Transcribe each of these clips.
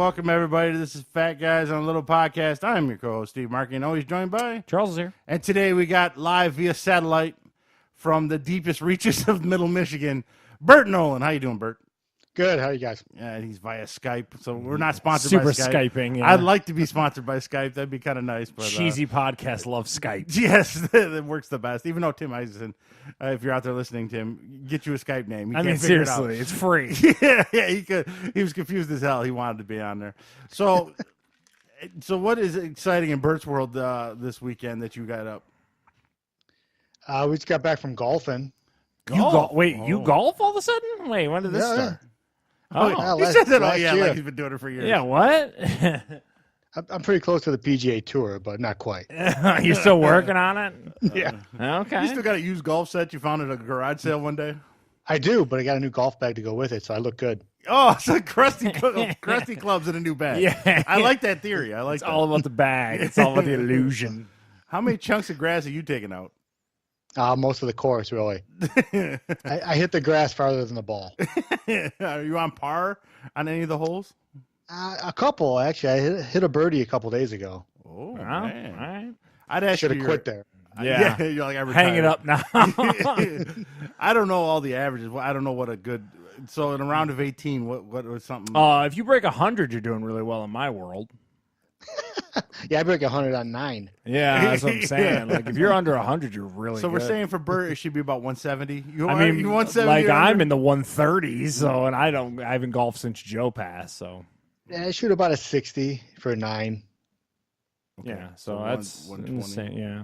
welcome everybody. This is Fat Guys on a Little Podcast. I'm your co-host, Steve Markey, and always joined by Charles is here. And today we got live via satellite from the deepest reaches of Middle Michigan, Burt Nolan. How you doing, Burt? Good. How are you guys? Yeah, he's via Skype, so we're not sponsored Super by Skype. Skyping. Yeah. I'd like to be sponsored by Skype. That'd be kind of nice. But, Cheesy podcast loves Skype. Yes, that works the best. Even though Tim Isaacson, if you're out there listening, Tim, get you a Skype name. He I mean, can't figure seriously, it it's free. yeah, he could. He was confused as hell. He wanted to be on there. So, what is exciting in Burt's world this weekend that you got up? We just got back from golfing. You golf all of a sudden? Wait, when did this start? Oh, he said that. last Yeah, year. like he's been doing it for years. Yeah, what? I'm pretty close to the PGA Tour, but not quite. You're still working on it? Yeah, Okay. You still got a used golf set you found at a garage sale one day? I do, but I got a new golf bag to go with it, so I look good. Oh, it's like crusty clubs in a new bag. Yeah. I like that theory. I like It's that. all about the bag. It's all about the illusion. How many chunks of grass are you taking out? Most of the course, really. I hit the grass farther than the ball. Are you on par on any of the holes? A couple, actually. I hit a birdie a couple days ago. Oh, Well, man. all right. I'd ask Should you have quit there. Yeah. you're like, I Hang it retired. up now. I don't know all the averages. Well, I don't know what a good. So in a round of 18, what was something? If you break 100, you're doing really well in my world. Yeah, I break 100 on 9. Yeah, that's what I'm saying. Like, if you're under 100, you're really So good. we're saying for Burt, it should be about 170. You I mean, you 170 like or I'm under? in the 130s, so and I haven't golfed since Joe passed, so Yeah, I shoot about a 60 for 9. Okay, yeah, so so that's 120. insane. Yeah.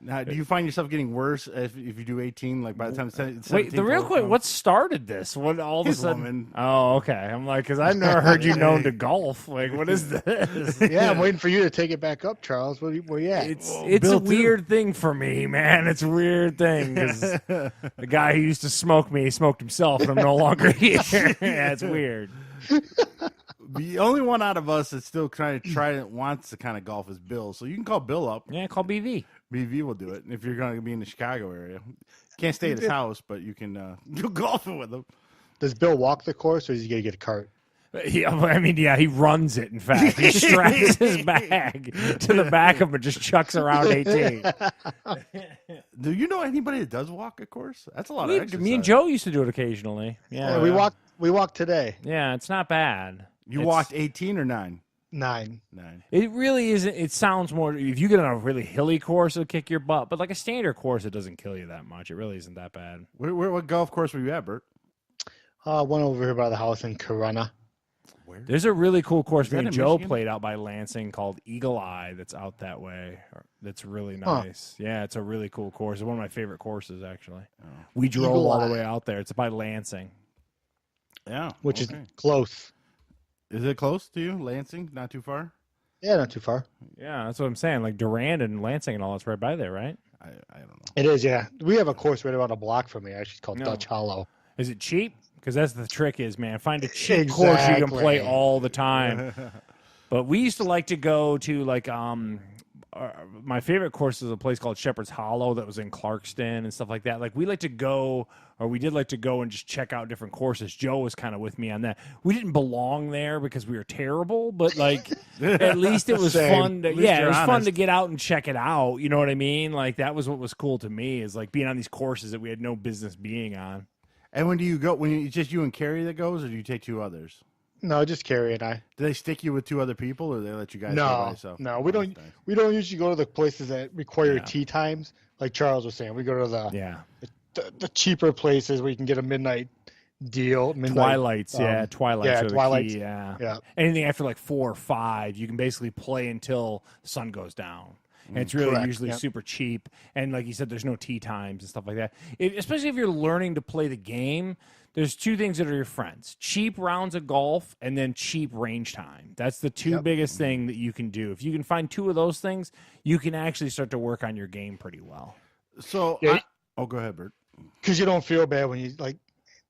Now, do you find yourself getting worse if you do 18? Like by the time 17, Wait, the real quick, what started this? What all of a His sudden? woman. Oh, okay. I'm like, because I've never heard you known to golf. Like, what is this? Yeah, I'm waiting for you to take it back up, Charles. Where you at? It's Bill, a weird thing for me, man. It's a weird thing because the guy who used to smoke me smoked himself, and I'm no longer here. Yeah, it's weird. The only one out of us that's still wants to kind of golf is Bill. So you can call Bill up. Yeah, call BV. BV will do it if you're going to be in the Chicago area. Can't stay at his house, but you can go golfing with him. Does Bill walk the course, or is he going to get a cart? Yeah, I mean, yeah, he runs it. In fact, he straps his bag to the back of him and just chucks around 18. Do you know anybody that does walk a course? That's a lot of exercise. Me and Joe used to do it occasionally. Yeah, We walked today. Yeah, it's not bad. You walked 18 or 9? 9. 9. It really isn't. It sounds more. If you get on a really hilly course, it'll kick your butt. But like a standard course, it doesn't kill you that much. It really isn't that bad. What golf course were you at, Bert? One over here by the house in Corunna. Where? There's a really cool course that me and in Joe Michigan? played out by Lansing called Eagle Eye. That's out that way. That's really nice. Yeah, it's a really cool course. It's one of my favorite courses, actually. Oh. We drove Eagle all Eye. the way out there. It's by Lansing. Yeah. Which okay. is close. Is it close to you, Lansing? Not too far? Yeah, not too far. Yeah, that's what I'm saying. Like Durand and Lansing and all that's right by there, right? I don't know. It is, yeah. We have a course right around a block from me. Actually, it's called No. Dutch Hollow. Is it cheap? Because that's the trick is, man. Find a cheap course you can play Exactly. all the time. But we used to like to go to like my favorite course is a place called Shepherd's Hollow that was in Clarkston and stuff like that. Like we like to go, or we did like to go and just check out different courses. Joe was kind of with me on that. We didn't belong there because we were terrible, but like at least it was Same. fun. At least Yeah, it you're was fun honest. to get out and check it out. You know what I mean? Like that was what was cool to me is like being on these courses that we had no business being on. And when do you go? When it's just you and Carrie that goes, or do you take 2 others? No, just Carrie and I. Do they stick you with 2 other people, or they let you guys go by No, yourself? no, we Oh, don't. that's nice. We don't usually go to the places that require Yeah. tea times, like Charles was saying. We go to the cheaper places where you can get a midnight deal. Twilights, yeah, Twilights. yeah, are the Twilights. key, yeah. Yeah. Anything after like 4 or 5, you can basically play until the sun goes down. And it's really Correct, usually yep. super cheap. And like you said, there's no tea times and stuff like that. Especially if you're learning to play the game, there's 2 things that are your friends. Cheap rounds of golf and then cheap range time. That's the 2 Yep. biggest thing that you can do. If you can find 2 of those things, you can actually start to work on your game pretty well. So, Yeah. go ahead, Bert. Because you don't feel bad when you like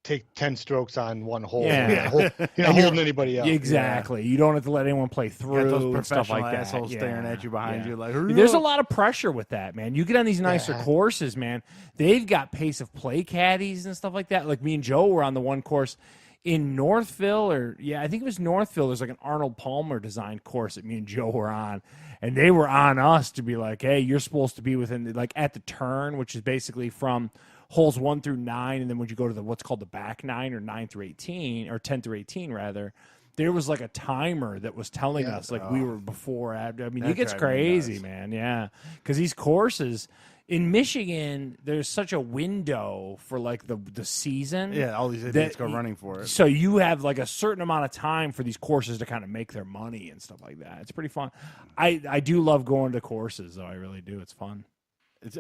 take 10 strokes on one hole. Yeah. You're not holding anybody up. Exactly. You don't have to let anyone play You through got those and stuff professional like that. assholes staring at you behind Yeah. you like, There's a lot of pressure with that, man. You get on these nicer Yeah. courses, man. They've got pace of play caddies and stuff like that. Like me and Joe were on the one course in Northville, I think it was Northville. There's like an Arnold Palmer designed course that me and Joe were on, and they were on us to be like, hey, you're supposed to be within like at the turn, which is basically from holes 1 through 9, and then when you go to the what's called the back 9 or 9 through 18 or 10 through 18 rather, there was like a timer that was telling us like we were before. I mean, it gets crazy, man. Yeah, because these courses. In Michigan, there's such a window for like the season. Yeah, all these idiots go running for it. So you have like a certain amount of time for these courses to kind of make their money and stuff like that. It's pretty fun. I do love going to courses, though. I really do. It's fun.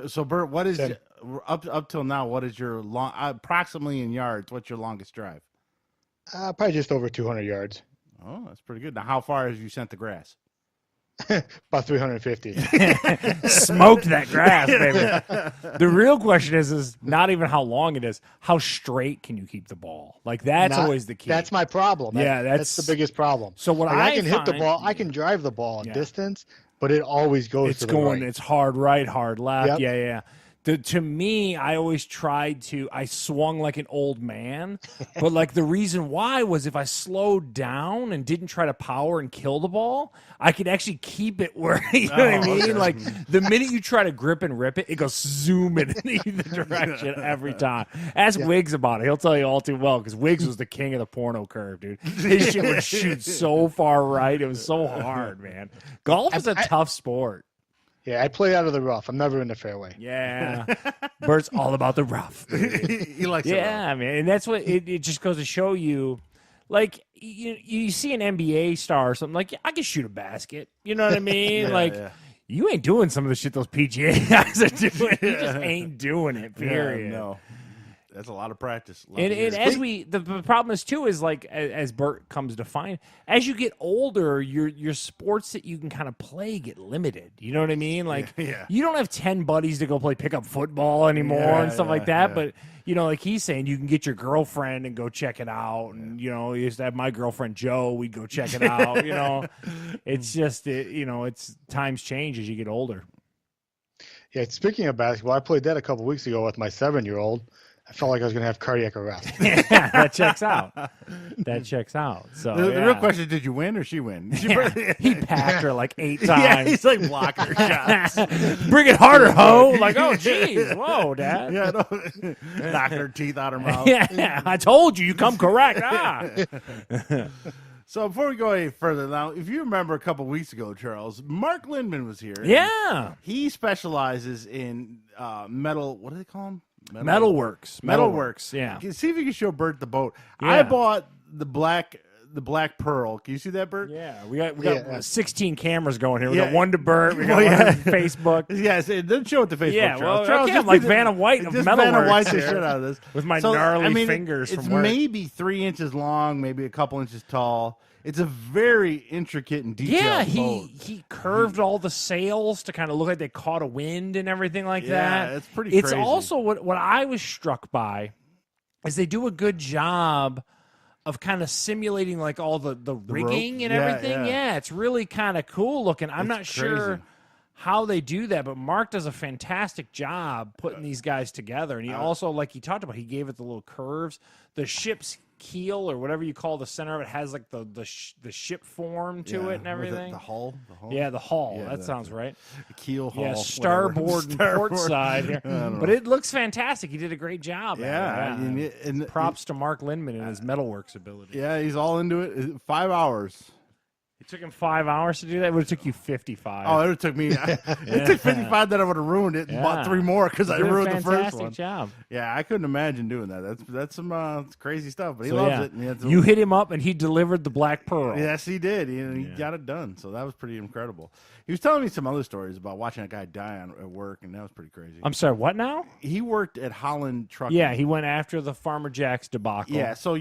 So, Bert, what is up till now? What is your approximately in yards? What's your longest drive? Probably just over 200 yards. Oh, that's pretty good. Now, how far have you sent the grass? About 350. Smoked that grass, baby. The real question is not even how long it is. How straight can you keep the ball? Like that's always the key. That's my problem. That's the biggest problem. So what I can hit the ball, I can drive the ball in distance, but it always goes. It's going. Right. It's hard right, hard left. Yep. Yeah. To me, I always tried to. I swung like an old man, but like the reason why was if I slowed down and didn't try to power and kill the ball, I could actually keep it where you know what I mean. Okay. Like the minute you try to grip and rip it, it goes zooming in either direction every time. Ask Wiggs about it; he'll tell you all too well because Wiggs was the king of the porno curve, dude. His shit would shoot so far right; it was so hard, man. Golf is a tough sport. Yeah, I play out of the rough. I'm never in the fairway. Yeah. Bert's all about the rough. He likes it. Yeah, man. And that's what it just goes to show you. Like, you see an NBA star or something, like, I can shoot a basket. You know what I mean? You ain't doing some of the shit those PGA guys are doing. You just ain't doing it, period. Yeah, no. That's a lot of practice. And as the problem is too is like as Bert comes to find, as you get older, your sports that you can kind of play get limited. You know what I mean? Like you don't have 10 buddies to go play pickup football anymore and stuff like that. But you know, like he's saying, you can get your girlfriend and go check it out. And you know, he used to have my girlfriend Joe. We'd go check it out. You know, it's just it's times change as you get older. Yeah. Speaking of basketball, I played that a couple weeks ago with my 7-year-old. I felt like I was going to have cardiac arrest. Yeah, that checks out. That checks out. So the real question is, did you win or she win? He packed her like 8 times. Yeah, he's like blocking her shots. Bring it harder, ho! Like, oh, jeez, whoa, Dad. Yeah, no. Knocking her teeth out her mouth. Yeah, I told you come correct. So before we go any further, now, if you remember a couple weeks ago, Charles, Mark Lindman was here. Yeah. He specializes in metal. What do they call them? Metalworks. Yeah. See if you can show Bert the boat. Yeah. I bought the black pearl. Can you see that, Bert? Yeah. We got 16 cammers going here. We got one to Bert. We got one to Facebook. Yes, it doesn't show it to Facebook. Yeah, Charles. Charles, I'm like Vanna White of Metalworks. Vanna White the shit out of this with my gnarly fingers. It's from work. maybe 3 inches long, maybe a couple inches tall. It's a very intricate and detailed boat. He curved all the sails to kind of look like they caught a wind and everything like that. Yeah, it's pretty crazy. It's also what I was struck by is they do a good job of kind of simulating like all the rigging rope. and everything. Yeah, it's really kind of cool looking. I'm not sure crazy. how they do that, but Mark does a fantastic job putting these guys together. And he also, like he talked about, he gave it the little curves. The ship's keel or whatever you call the center of it has like the ship form to it and everything. The hull? Yeah, the hull. Yeah, that sounds right. The keel hull. Yeah, starboard and port side here. But it looks fantastic. He did a great job. Yeah. And props to Mark Lindman and his metalworks ability. Yeah, he's all into it. 5 hours. It took him 5 hours to do that. It would have took you 55. Oh, it would took me. It took 55. Then I would have ruined it and bought 3 more because I ruined the first one. Fantastic job. Yeah, I couldn't imagine doing that. That's some crazy stuff. But he loves it. And you hit him up and he delivered the Black Pearl. Yes, he did. He got it done. So that was pretty incredible. He was telling me some other stories about watching a guy die at work, and that was pretty crazy. I'm sorry, what now? He worked at Holland Trucking. Yeah, he went after the Farmer Jack's debacle. Yeah, so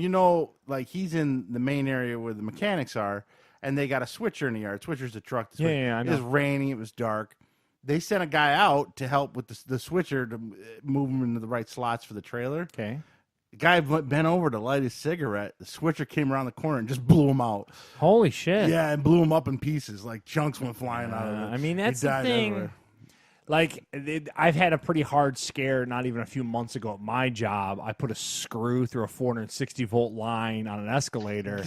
like he's in the main area where the mechanics are. And they got a switcher in the yard. Switcher's the truck. Yeah, I know. It was raining. It was dark. They sent a guy out to help with the switcher to move him into the right slots for the trailer. Okay. The guy bent over to light his cigarette. The switcher came around the corner and just blew him out. Holy shit. Yeah, and blew him up in pieces. Like chunks went flying out of it. I mean, that's the thing. Everywhere. Like, I've had a pretty hard scare not even a few months ago at my job. I put a screw through a 460-volt line on an escalator.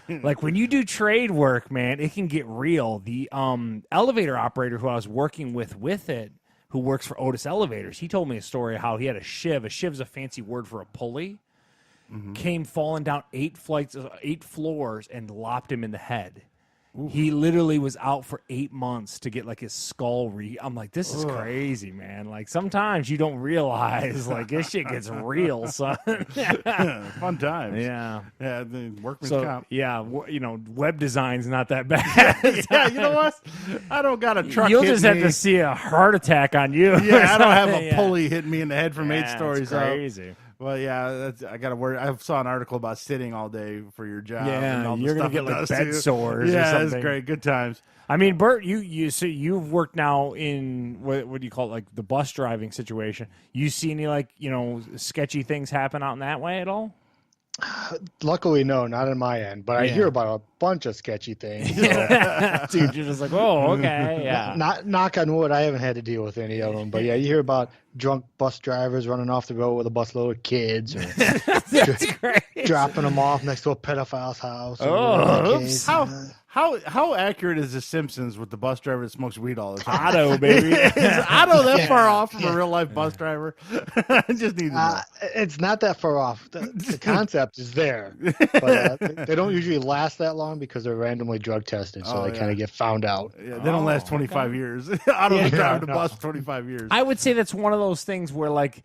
Like, when you do trade work, man, it can get real. The elevator operator who I was working with it, who works for Otis Elevators, he told me a story of how he had a shiv. A shiv's a fancy word for a pulley. Came falling down 8 floors and lopped him in the head. Ooh. He literally was out for 8 months to get like his skull I'm like, this is crazy, man. Like sometimes you don't realize like this shit gets real, son. Fun times. Yeah. Yeah. The workman's comp. Yeah. Web design's not that bad. Yeah. You know what? I don't got a truck. You'll just have to see a heart attack on you. Yeah. I don't have a pulley hitting me in the head from 8 stories up. Crazy. Well, yeah, I got to worry. I saw an article about sitting all day for your job. Yeah, and all the you're gonna stuff get it like does bed to you. sores. Yeah, or something. that's great. Good times. I mean, Bert, so you've worked now in what do you call it, like the bus driving situation. You see any like sketchy things happen out in that way at all? Luckily, no, not on my end. But I hear about a bunch of sketchy things. So. Dude, you're just like, oh, okay, yeah. Knock on wood, I haven't had to deal with any of them. But yeah, you hear about drunk bus drivers running off the road with a busload of kids, or that's great. Dropping them off next to a pedophile's house. How accurate is The Simpsons with the bus driver that smokes weed all the time? Otto, baby. Is Otto that far off from a real life bus driver? I just need to know. It's not that far off. The concept is there, but they don't usually last that long because they're randomly drug tested, so they kind of get found out. Yeah, they don't last 25 years. Otto's driving the bus for 25 years. I would say that's one of those things where like.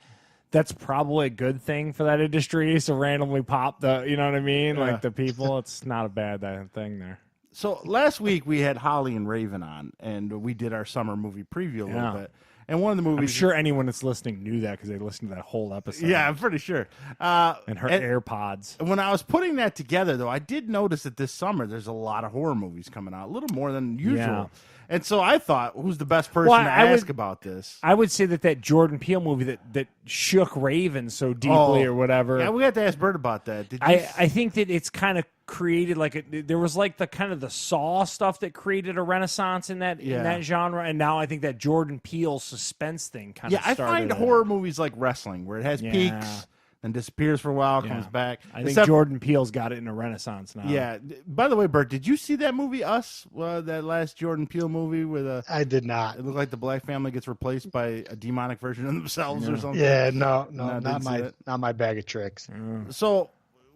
That's probably a good thing for that industry. So randomly pop the, you know what I mean? Yeah. Like the people, it's not a bad thing there. So last week we had Holly and Raven on, and we did our summer movie preview a little bit. And one of the movies, I'm sure anyone that's listening knew that because they listened to that whole episode. Yeah, I'm pretty sure. And her AirPods. When I was putting that together, though, I did notice that this summer there's a lot of horror movies coming out, a little more than usual. Yeah. And so I thought, who's the best person to ask about this? I would say that Jordan Peele movie that shook Raven so deeply or whatever. Yeah, we have to ask Bert about that. I think that it's kind of created like there was like the kind of the Saw stuff that created a renaissance in that genre, and now I think that Jordan Peele suspense thing kind of started. I find horror movies like wrestling where it has peaks. Then disappears for a while, comes back. I think Jordan Peele's got it in a renaissance now. Yeah. By the way, Bert, did you see that movie, Us? That last Jordan Peele movie with I did not. It looked like the black family gets replaced by a demonic version of themselves or something. Yeah, no, not my bag of tricks. So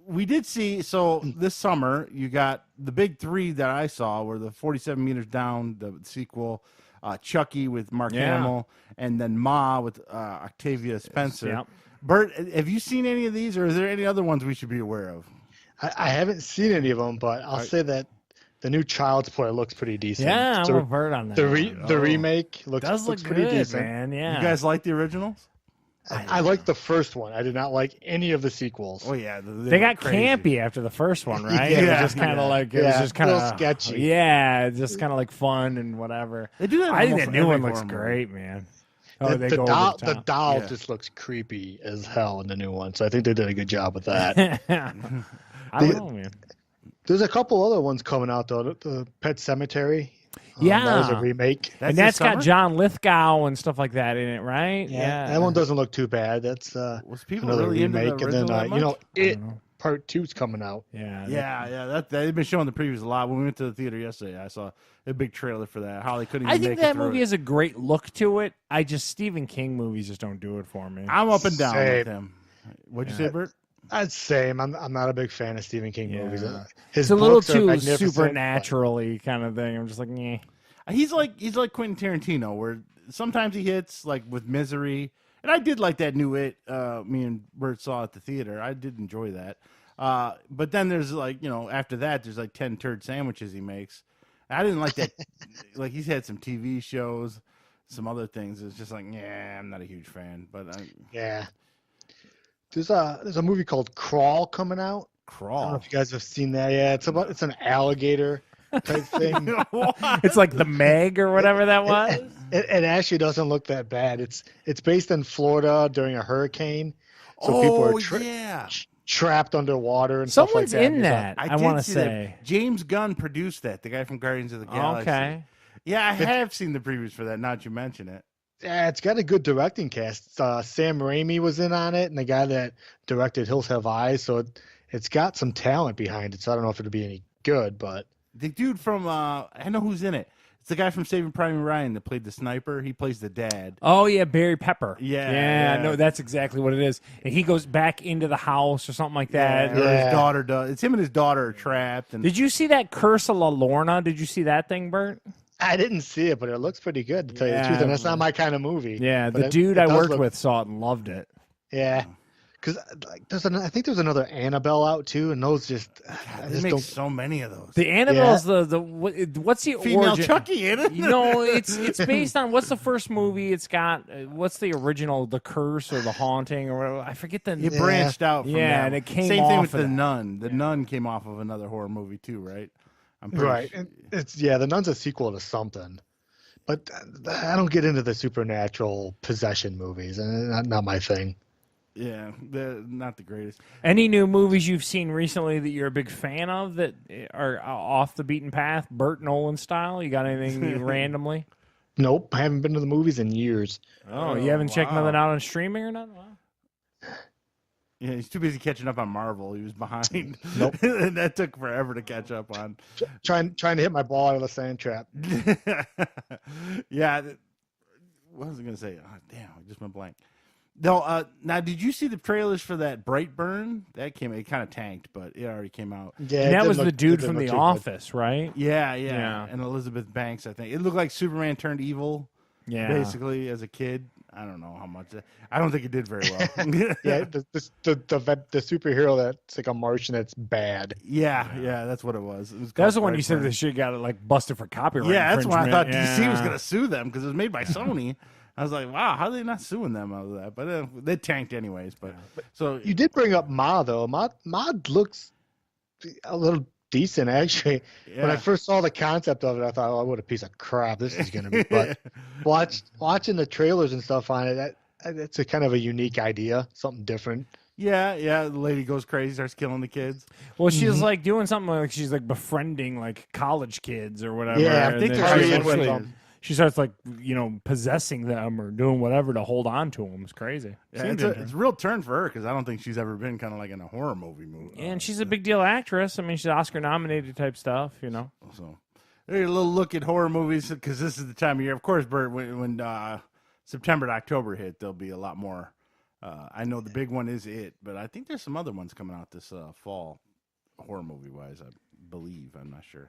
we did see. So this summer, you got the big 3 that I saw were the 47 Meters Down, the sequel, Chucky with Mark Hamill, and then Ma with Octavia Spencer. Yep. Bert, have you seen any of these, or is there any other ones we should be aware of? I haven't seen any of them, but I'll say that the new Child's Play looks pretty decent. Yeah, I'm a Bert on that. The remake looks pretty good, decent. Man. Yeah. You guys like the originals? I liked the first one. I did not like any of the sequels. Oh yeah, they got crazy. Campy after the first one, right? Yeah, it was just kind of like it was just kind of sketchy. Yeah, just kind of like fun and whatever. They do that. I think that new one looks great, man. Oh, the doll just looks creepy as hell in the new one, so I think they did a good job with that. I don't know, man. There's a couple other ones coming out though. The Pet Cemetery. Yeah, that was a remake, and that's got John Lithgow and stuff like that in it, right? Yeah, that one doesn't look too bad. That's was people another really remake, into the and then Part 2's coming out. Yeah. They've been showing the previews a lot. When we went to the theater yesterday, I saw a big trailer for that. Holly couldn't. Even I think that movie has a great look to it. Stephen King movies just don't do it for me. I'm up and down with him. What'd you say, Bert? I'd say I'm not a big fan of Stephen King movies. It's a little too supernaturally kind of thing. I'm just like, yeah. He's like Quentin Tarantino, where sometimes he hits like with Misery. And I did like that new It me and Bert saw at the theater. I did enjoy that. But then there's like, after that, there's like 10 turd sandwiches he makes. I didn't like that. Like he's had some TV shows, some other things. It's just like, I'm not a huge fan. But there's a movie called Crawl coming out. Crawl. I don't know if you guys have seen that. Yeah, it's an alligator type thing. It's like the Meg or whatever that was. It actually doesn't look that bad. It's based in Florida during a hurricane, so people are trapped underwater and stuff like that. Someone's in that. I want to say James Gunn produced that. The guy from Guardians of the Galaxy. Okay. Yeah, I have seen the previews for that. Now that you mention it. Yeah, it's got a good directing cast. Sam Raimi was in on it, and the guy that directed Hills Have Eyes. So it's got some talent behind it. So I don't know if it'll be any good, but The dude from I know who's in it. It's the guy from Saving Private Ryan that played the sniper. He plays the dad. Oh yeah, Barry Pepper. Yeah. No, that's exactly what it is. And he goes back into the house or something like that. Or his daughter does. It's him and his daughter are trapped. And Did you see that Curse of La Lorna? Did you see that thing, Bert? I didn't see it, but it looks pretty good to tell you the truth. And that's not my kind of movie. Yeah, But the dude it I does worked look- with saw it and loved it. Yeah, because like I think there's another Annabelle out too, and those just I they just make don't. so many of those. The Annabelle's what's the Female origin? Chucky in it. No, it's based on what's the first movie? It's got what's the original, The Curse or The Haunting or whatever. I forget the. It branched out from Yeah, that. and it came Same off thing with of The that. Nun. The Nun came off of another horror movie too, right? I'm pretty Right, sure. and it's The Nun's a sequel to something, but I don't get into the supernatural possession movies, and not my thing. Yeah, they're not the greatest. Any new movies you've seen recently that you're a big fan of that are off the beaten path, Burt Nolan style? You got anything randomly? Nope, I haven't been to the movies in years. Oh, you haven't checked wow. nothing out on streaming or nothing? Wow. Yeah, he's too busy catching up on Marvel. He was behind. Nope. And that took forever to catch up on. Trying to hit my ball out of the sand trap. Yeah. What was I going to say? Oh, damn, I just went blank. No, now, did you see the trailers for that Brightburn? That came. It kind of tanked, but it already came out. Yeah, And it that didn't was the look- it dude didn't from look The too good. Office, right? Yeah. Yeah. And Elizabeth Banks, I think. It looked like Superman turned evil, Yeah. basically, as a kid. I don't know how much. I don't think it did very well. Yeah, the superhero that's like a Martian that's bad. Yeah, that's what it was. It was That's the called one you said Brightburn. they should got it like busted for copyright. Yeah, that's when I thought DC was infringement. going to sue them because it was made by Sony. I was like, wow, how are they not suing them out of that? But they tanked anyways. But so You did bring up Ma though. Ma looks a little decent actually. When I Yeah. first saw the concept of it, I thought, "Oh, what a piece of crap this is going to be." But watching the trailers and stuff on it, it's a kind of a unique idea, something different. yeah, the lady goes crazy, starts killing the kids. Well, she's like doing something like she's like befriending like college kids or whatever. Yeah, I and think then they're she in with actually- them. She starts like possessing them or doing whatever to hold on to them. It's crazy. Yeah, Seems it's a interesting. real turn for her because I don't think she's ever been kind of like in a horror movie. And she's a big deal actress. I mean, she's Oscar nominated type stuff. So there's a little look at horror movies because this is the time of year. Of course, Bert, when September to October hit, there'll be a lot more. I know the big one is It, but I think there's some other ones coming out this fall, horror movie wise. I believe. I'm not sure.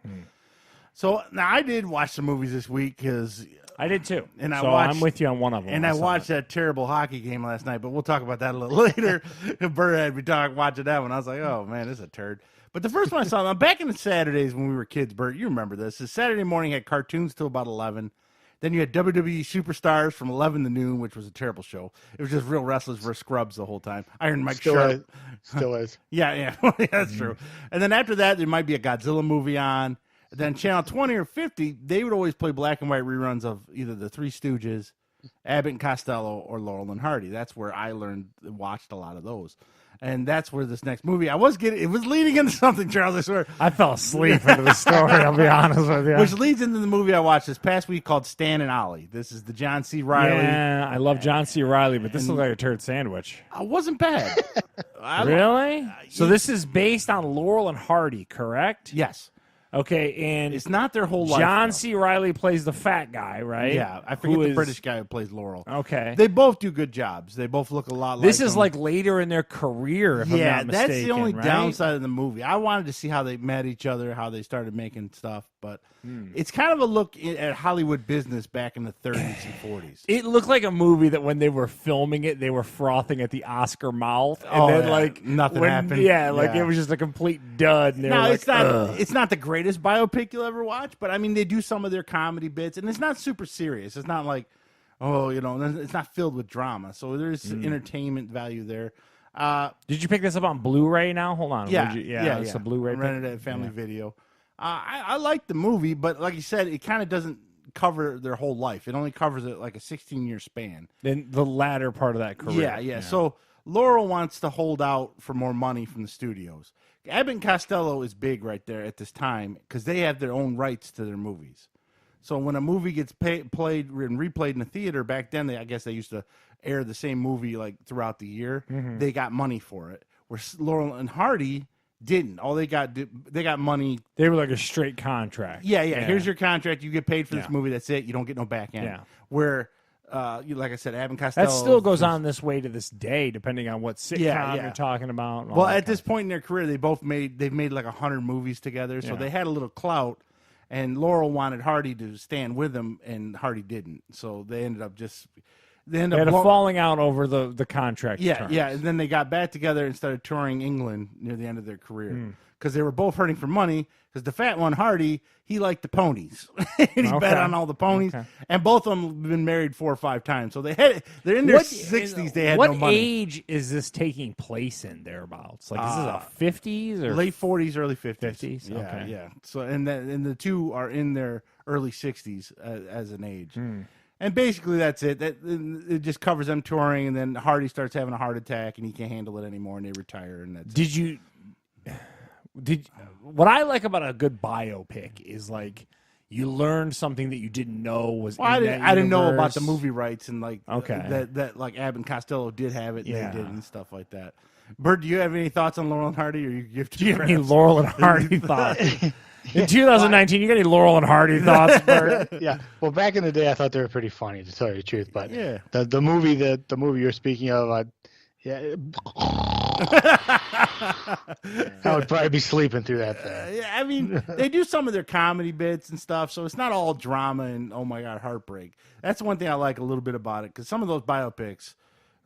So now I did watch some movies this week because I did too. And I so watched- I'm with you on one of them. and I saw watched it. that terrible hockey game last night, but we'll talk about that a little later. Bert had me watching that one. I was like, oh man, this is a turd. But the first one I saw, back in the Saturdays when we were kids, Bert, you remember this. The Saturday morning had cartoons till about 11. Then you had WWE Superstars from 11 to noon, which was a terrible show. It was just real wrestlers versus scrubs the whole time. Iron Mike Sharp. Still is. Yeah, that's true. And then after that, there might be a Godzilla movie on. Then channel 20 or 50, they would always play black and white reruns of either the Three Stooges, Abbott and Costello, or Laurel and Hardy. That's where I watched a lot of those. And that's where this next movie, it was leading into something, Charles, I swear. I fell asleep into the story, I'll be honest with you. Which leads into the movie I watched this past week called Stan and Ollie. This is the John C. Reilly. Yeah, I love John C. Reilly, but this looks like a turd sandwich. It wasn't bad. Really? So this is based on Laurel and Hardy, correct? Yes. Okay, and It's not their whole life. John though. C. Reilly plays the fat guy, right? Yeah, I forget Who the is- British guy who plays Laurel. Okay. They both do good jobs. They both look a lot like This is them. like later in their career, if I'm Yeah, not mistaken. that's the only right? downside of the movie. I wanted to see how they met each other, how they started making stuff, but it's kind of a look at Hollywood business back in the 30s and 40s. It looked like a movie that when they were filming it, they were frothing at the Oscar mouth, and Oh, then yeah. like Nothing when- happened. Yeah, like Yeah. it was just a complete dud. And they No, were it's like, not. "Ugh." It's not the greatest biopic you'll ever watch, but I mean, they do some of their comedy bits, and it's not super serious. It's not like, it's not filled with drama. So there's entertainment value there. Did you pick this up on Blu Ray now? Hold on. Yeah, yeah, it's a Blu Ray. Rented it at Family Video. I like the movie, but like you said, it kind of doesn't cover their whole life. It only covers it like a 16-year span. Then the latter part of that career. Yeah. So Laurel wants to hold out for more money from the studios. Abbott and Costello is big right there at this time because they have their own rights to their movies. So when a movie gets played and replayed in the theater back then, I guess they used to air the same movie like throughout the year. They got money for it. Where Laurel and Hardy didn't. All they got money. They were like a straight contract. Yeah. Here's your contract. You get paid for this movie. That's it. You don't get no back end. Yeah. Where, like I said, Abbott and Costello. That still goes on this way to this day, depending on what sitcom you're talking about. And all well, that at this point in their career, they've made like 100 movies together, so they had a little clout. And Laurel wanted Hardy to stand with him, and Hardy didn't. So they ended up They had a falling out over the contract. Yeah. And then they got back together and started touring England near the end of their career because they were both hurting for money. Because the fat one, Hardy, he liked the ponies, and he bet on all the ponies. Okay. And both of them have been married 4 or 5 times, so they're in their 60s. They had no money. What age is this taking place in thereabouts? Like, is this a 50s or late 40s, early 50s? 50s. Yeah, okay. yeah. So and the two are in their early 60s as an age. And basically, that's it. It just covers them touring, and then Hardy starts having a heart attack, and he can't handle it anymore, and they retire. And that's what I like about a good biopic is like you learn something that you didn't know was. Well, I didn't know about the movie rights and like that like Abbott and Costello did have it, and they did and stuff like that. Bert, do you have any thoughts on Laurel and Hardy, or you give to any Laurel and Hardy thoughts? In 2019, you got any Laurel and Hardy thoughts, Bert? Yeah. Well, back in the day, I thought they were pretty funny, to tell you the truth. But the movie you're speaking of, I would probably be sleeping through that thing. I mean, they do some of their comedy bits and stuff, so it's not all drama and oh my god, heartbreak. That's one thing I like a little bit about it, because some of those biopics,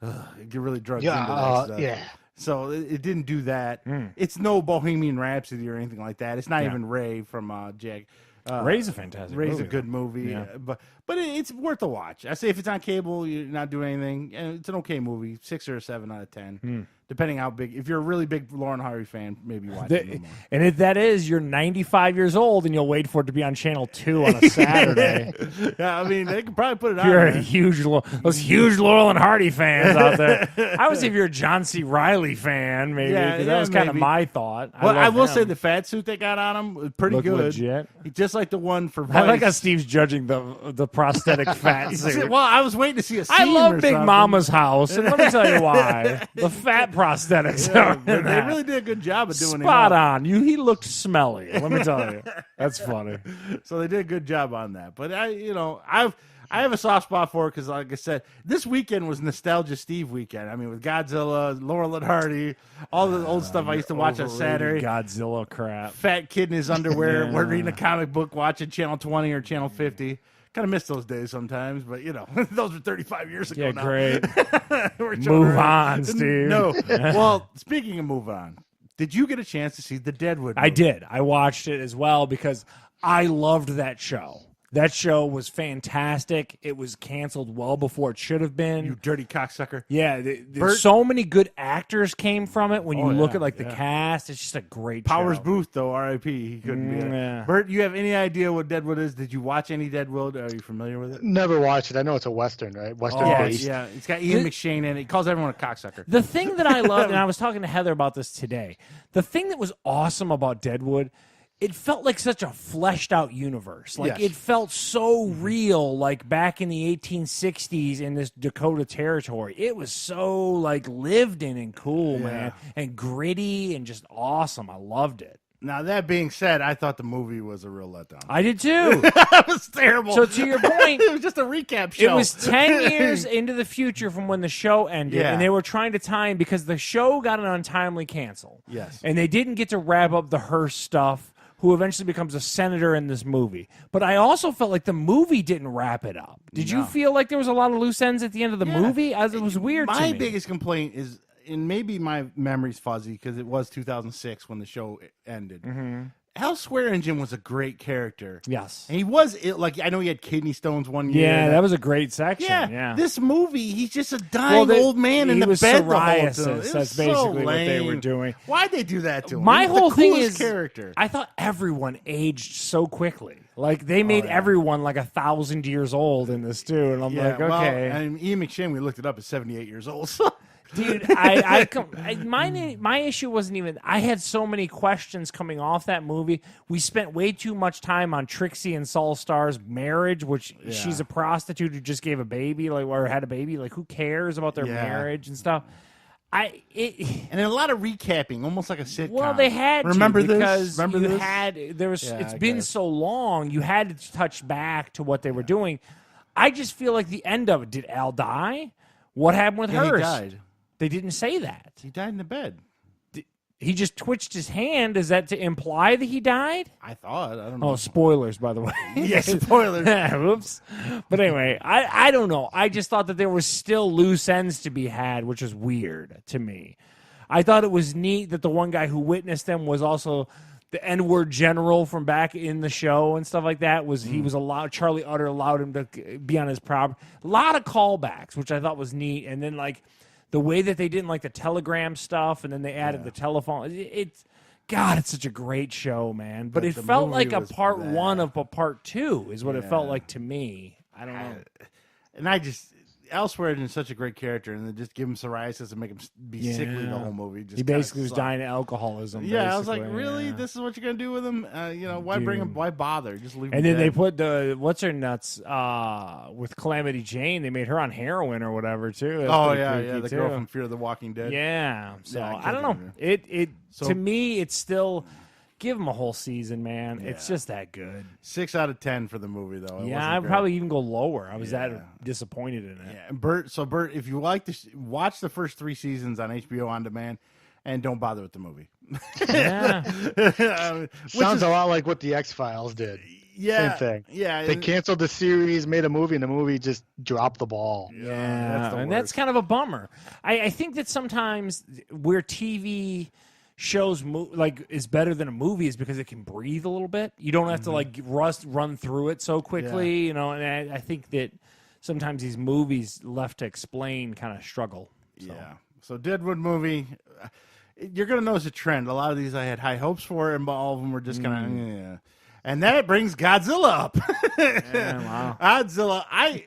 get really drugged into that stuff. Yeah. So it didn't do that. It's no Bohemian Rhapsody or anything like that. It's not even Ray from Jack. Ray's a fantastic Ray's movie. a good movie, but it's worth a watch. I say if it's on cable, you're not doing anything, it's an okay movie, 6 or 7 out of 10, depending how big. If you're a really big Laurel and Hardy fan, maybe watch it more. And if that is, you're 95 years old, and you'll wait for it to be on Channel 2 on a Saturday. Yeah, I mean, they could probably put it on. You're those huge Laurel and Hardy fans out there. I would say if you're a John C. Reilly fan, maybe, because that was kind of my thought. Well, I will say the fat suit they got on him was pretty good. Legit. Just like the one for Vice. I like how Steve's judging the prosthetic fat suit. Well, I was waiting to see a scene. I love Big something. Mama's house, and let me tell you why. The fat prosthetics. They really did a good job of doing it. Spot on. He looked smelly. Let me tell you. That's funny. So they did a good job on that. But I have a soft spot for it because, like I said, this weekend was Nostalgia Steve weekend. I mean, with Godzilla, Laurel and Hardy, all the old stuff I used to watch on Saturday. Godzilla crap. Fat kid in his underwear, we're reading a comic book, watching Channel 20 or Channel 50. Kind of miss those days sometimes, but those were 35 years ago. Yeah, now. great. Move on, Steve. No. Well, speaking of move on, did you get a chance to see the Deadwood movie? I did. I watched it as well because I loved that show. That show was fantastic. It was canceled well before it should have been. You dirty cocksucker. Yeah, so many good actors came from it. When you look at the cast, it's just a great Powers show. Booth, though, R.I.P. He couldn't be it. Yeah. Bert, you have any idea what Deadwood is? Did you watch any Deadwood? Are you familiar with it? Never watched it. I know it's a Western, right? Western based. Yeah, it's got Ian McShane in it. He calls everyone a cocksucker. The thing that I loved, and I was talking to Heather about this today, the thing that was awesome about Deadwood, it felt like such a fleshed out universe. Like it felt so real, like back in the 1860s in this Dakota territory. It was so like lived in and cool, man, and gritty and just awesome. I loved it. Now, that being said, I thought the movie was a real letdown. I did too. That was terrible. So to your point, it was just a recap show. It was 10 years into the future from when the show ended, and they were trying to time because the show got an untimely cancel. Yes. And they didn't get to wrap up the Hearst stuff, who eventually becomes a senator in this movie. But I also felt like the movie didn't wrap it up. Did you feel like there was a lot of loose ends at the end of the movie? It was weird to me. My biggest complaint is, and maybe my memory's fuzzy because it was 2006 when the show ended. Hal Swearingen was a great character. Yes. And he was, I know he had kidney stones one year. Yeah, that was a great section. Yeah. This movie, he's just a dying old man in the bed psoriasis. the whole time. That's basically what they were doing. Why'd they do that to him? My whole thing is character. I thought everyone aged so quickly. Like, they made everyone like 1,000 years old in this, too. And I'm like, okay. Well, and Ian McShane, we looked it up, is 78 years old. So Dude, my issue wasn't even. I had so many questions coming off that movie. We spent way too much time on Trixie and Solstar's marriage, which she's a prostitute who just gave a baby, or had a baby. Like, who cares about their marriage and stuff? And a lot of recapping, almost like a sitcom. Well, they had remember to this? because remember you this? had there was. Yeah, it's I been guess. so long. You had to touch back to what they were doing. I just feel like the end of it. Did Al die? What happened with Yeah, hers? he died. They didn't say that. He died in the bed. He just twitched his hand. Is that to imply that he died? I thought. I don't know. Oh, spoilers, by the way. Yeah, spoilers. Whoops. But anyway, I don't know. I just thought that there was still loose ends to be had, which is weird to me. I thought it was neat that the one guy who witnessed them was also the N-word general from back in the show and stuff like that. He was allowed. Charlie Utter allowed him to be on his property. A lot of callbacks, which I thought was neat. And then the way that they didn't like the telegram stuff, and then they added the telephone. It's such a great show, man. But it felt like a part one of a part two is what it felt like to me. I don't know. And I just Elsewhere is such a great character, and then just give him psoriasis and make him be sickly the whole movie. Just he basically was dying of alcoholism. Yeah, I was like, really? This is what you're gonna do with him? Why bring him? Why bother? Just leave him. And then dead. they put the what's her nuts with Calamity Jane. They made her on heroin or whatever too. That's the girl from Fear the Walking Dead. Yeah, so Yeah, I don't know. To me, it's still. Give him a whole season, man. Yeah. It's just that good. 6 out of 10 for the movie, though. I'd probably even go lower. I was that disappointed in it. Yeah, and Bert, if you like to watch the first 3 seasons on HBO On Demand, and don't bother with the movie. Yeah. Sounds a lot like what the X-Files did. Yeah. Same thing. Yeah. They canceled the series, made a movie, and the movie just dropped the ball. Yeah. That's kind of a bummer. I think that sometimes where TV shows is better than a movie is because it can breathe a little bit. You don't have to run through it so quickly, and I think that sometimes these movies left to explain kind of struggle. So. Yeah. So Deadwood Movie, you're going to notice a trend. A lot of these I had high hopes for, and all of them were just kind of, And that brings Godzilla up. Wow. Godzilla.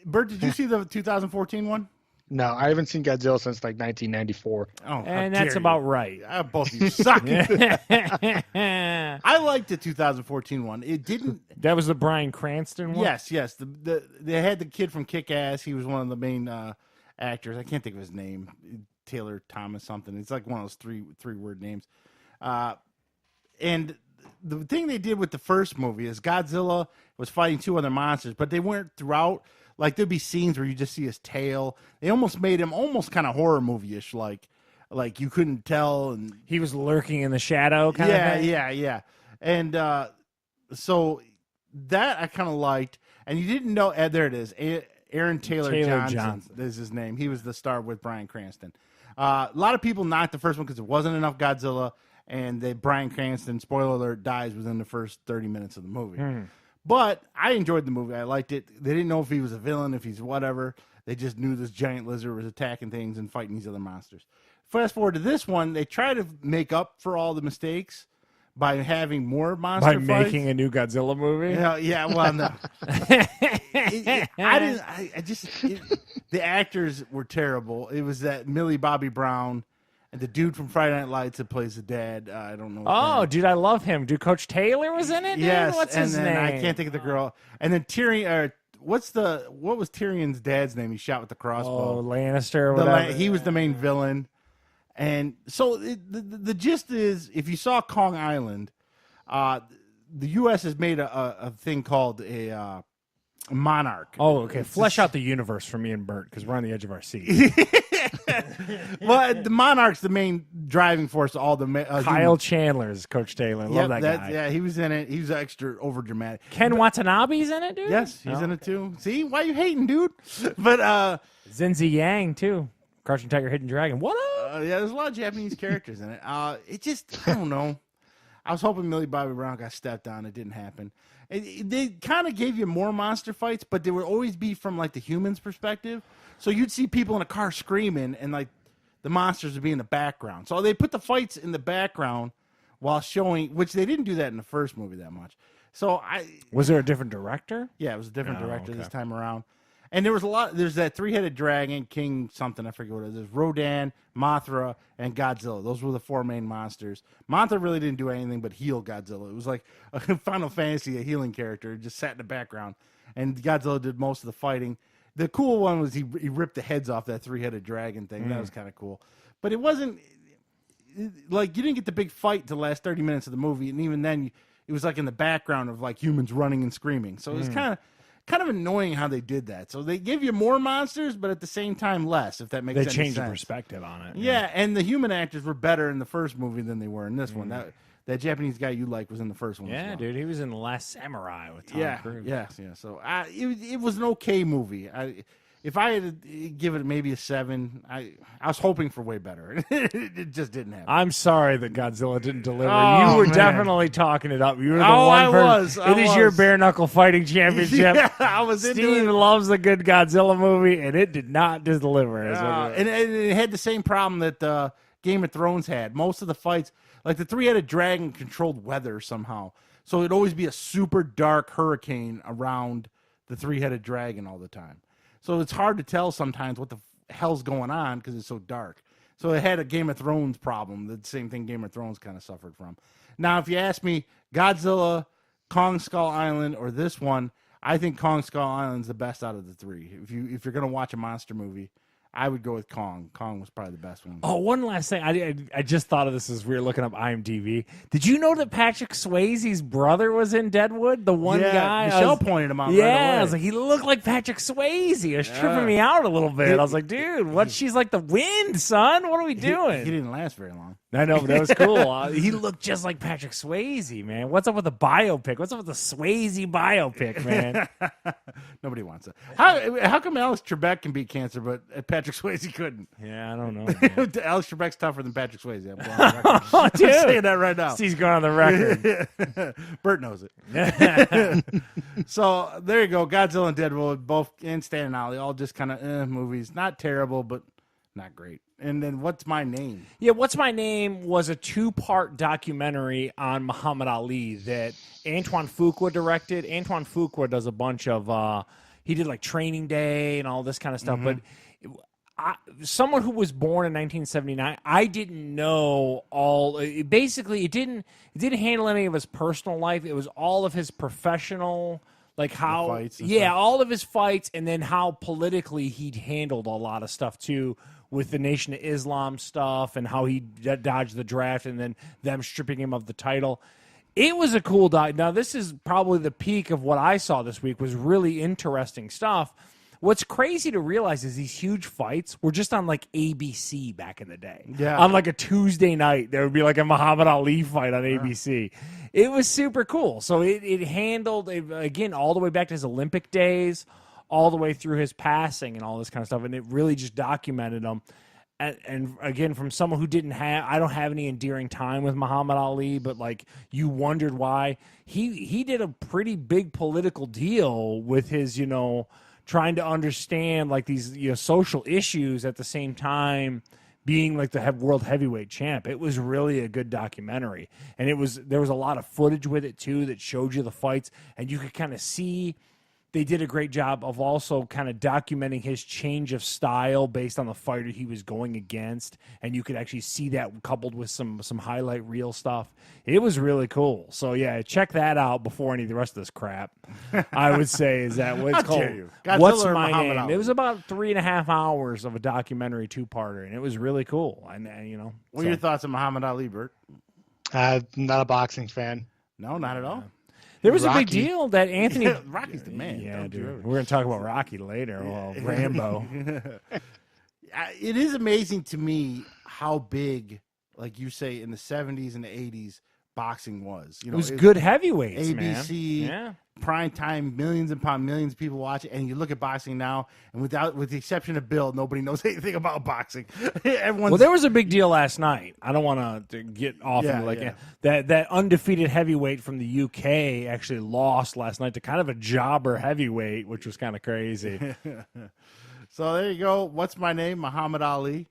Bert, did you see the 2014 one? No, I haven't seen Godzilla since 1994. Oh, and that's about right. Both of you suck. I liked the 2014 one. It didn't. That was the Bryan Cranston one? Yes. They had the kid from Kick-Ass. He was one of the main actors. I can't think of his name. Taylor Thomas something. It's like one of those three-word names. And the thing they did with the first movie is Godzilla was fighting 2 other monsters, but they weren't throughout. Like, there'd be scenes where you just see his tail. They almost made him almost kind of horror movie-ish, like you couldn't tell. And he was lurking in the shadow kind of thing? Yeah. And so that I kind of liked. And you didn't know, there it is, Aaron Taylor Johnson is his name. He was the star with Bryan Cranston. A lot of people knocked the first one because it wasn't enough Godzilla, and that Bryan Cranston, spoiler alert, dies within the first 30 minutes of the movie. But I enjoyed the movie. I liked it. They didn't know if he was a villain, if he's whatever. They just knew this giant lizard was attacking things and fighting these other monsters. Fast forward to this one, they try to make up for all the mistakes by having more monster fights. By making a new Godzilla movie? Yeah, well, no. The actors were terrible. It was that Millie Bobby Brown and the dude from Friday Night Lights that plays the dad. I don't know. Oh, dude, I love him. Dude, Coach Taylor was in it? Dude? Yes. What's his name? I can't think of the girl. And then Tyrion. What was Tyrion's dad's name? He shot with the crossbow. Oh, Lannister or whatever. He was the main villain. And so the gist is, if you saw Kong Island, the U.S. has made a thing called a monarch. Oh, okay. Flesh out the universe for me and Bert, because we're on the edge of our seat. Well, the monarch's the main driving force of all the Kyle Chandler is Coach Taylor. Love that guy. Yeah, he was in it. He was extra over dramatic. Ken Watanabe's in it, dude? Yes, he's in it too. See, why you hating, dude? But Zinzi Yang too. Crouching Tiger, Hidden Dragon. What up? Yeah, there's a lot of Japanese characters in it. It just, I don't know. I was hoping Millie Bobby Brown got stepped on. It didn't happen. They kind of gave you more monster fights, but they would always be from like the human's perspective. So you'd see people in a car screaming, and like the monsters would be in the background. So they put the fights in the background while showing, which they didn't do that in the first movie that much. So was there a different director? Yeah, it was a different director this time around. And there was a lot. There's that three-headed dragon, King something, I forget what it is. There's Rodan, Mothra, and Godzilla. Those were the 4 main monsters. Mothra really didn't do anything but heal Godzilla. It was like a Final Fantasy, a healing character, just sat in the background. And Godzilla did most of the fighting. The cool one was he ripped the heads off that three-headed dragon thing. That was kind of cool. But it wasn't, like, you didn't get the big fight to the last 30 minutes of the movie. And even then, it was like in the background of like humans running and screaming. So it was kind of annoying how they did that. So they give you more monsters, but at the same time less, if that makes sense. They changed the perspective on it. Yeah, and the human actors were better in the first movie than they were in this one. That Japanese guy you like was in the first one. Yeah, dude, he was in The Last Samurai with Tom Cruise. Yeah. So it was an okay movie. If I had to give it maybe a 7, I was hoping for way better. It just didn't happen. I'm sorry that Godzilla didn't deliver. Oh, you were man. definitely talking it up. You were the Oh, one I person. was. It is your bare knuckle fighting championship. Yeah, I was into Steve it. loves a good Godzilla movie, and it did not deliver. And it had the same problem that Game of Thrones had. Most of the fights, like the three-headed dragon, controlled weather somehow. So it'd always be a super dark hurricane around the three-headed dragon all the time. So it's hard to tell sometimes what the hell's going on because it's so dark. So it had a Game of Thrones problem, the same thing Game of Thrones kind of suffered from. Now, if you ask me, Godzilla, Kong Skull Island, or this one, I think Kong Skull Island's the best out of the 3. If you're gonna watch a monster movie, I would go with Kong. Kong was probably the best one. Oh, one last thing. I just thought of this as we were looking up IMDb. Did you know that Patrick Swayze's brother was in Deadwood? The one guy? Michelle pointed him out Yeah, right away. I was like, he looked like Patrick Swayze. It was tripping me out a little bit. I was like, dude, what? She's like the wind, son. What are we doing? He didn't last very long. I know, but that was cool. He looked just like Patrick Swayze, man. What's up with the biopic? What's up with the Swayze biopic, man? Nobody wants it. How come Alex Trebek can beat cancer, but Patrick Swayze couldn't? Yeah, I don't know. Alex Trebek's tougher than Patrick Swayze. I'm going on the record. Oh, dude. I'm saying that right now. Steve's going on the record. Bert knows it. So there you go. Godzilla and Deadwood, both and Stan and Ollie, all just kind of movies. Not terrible, but not great. And then What's My Name? Yeah, What's My Name was a 2-part documentary on Muhammad Ali that Antoine Fuqua directed. Antoine Fuqua does a bunch of, he did like Training Day and all this kind of stuff. But someone who was born in 1979, I didn't know all. Basically, it didn't handle any of his personal life. It was all of his professional. Like how, fights and yeah, stuff. all of his fights, and then how politically he'd handled a lot of stuff too, with the Nation of Islam stuff, and how he dodged the draft, and then them stripping him of the title. It was a cool doc. Now, this is probably the peak of what I saw this week. Was really interesting stuff. What's crazy to realize is these huge fights were just on like ABC back in the day. Yeah. On like a Tuesday night, there would be like a Muhammad Ali fight on ABC. It was super cool. So it handled, again, all the way back to his Olympic days, all the way through his passing and all this kind of stuff. And it really just documented him. And again, from someone who I don't have any endearing time with Muhammad Ali, but like you wondered why. He did a pretty big political deal with his, trying to understand like these social issues at the same time being like the world heavyweight champ. It was really a good documentary, and there was a lot of footage with it too that showed you the fights, and you could kind of see they did a great job of also kind of documenting his change of style based on the fighter he was going against, and you could actually see that coupled with some highlight reel stuff. It was really cool. So yeah, check that out before any of the rest of this crap. I would say is that what it's How called. dare you. Godzilla What's or My Muhammad Name? Ali? It was about 3.5 hours of a documentary 2-parter, and it was really cool. And What are your thoughts on Muhammad Ali, Bert? Not a boxing fan. No, not at all. there was a big Rocky. deal that Anthony. Rocky's the man. Yeah, Don't you dude. ever- We're gonna talk about Rocky later. Well, Rambo. It is amazing to me how big, like you say, in the 70s and the 80s, boxing was. It was good heavyweights, man. ABC, Yeah. prime time, millions upon millions of people watch it. And you look at boxing now, and with the exception of Bill, nobody knows anything about boxing. Everyone's Well, there was a big deal last night. I don't want to get off Yeah, into like yeah. that undefeated heavyweight from the UK actually lost last night to kind of a jobber heavyweight, which was kind of crazy. So there you go. What's My Name? Muhammad Ali.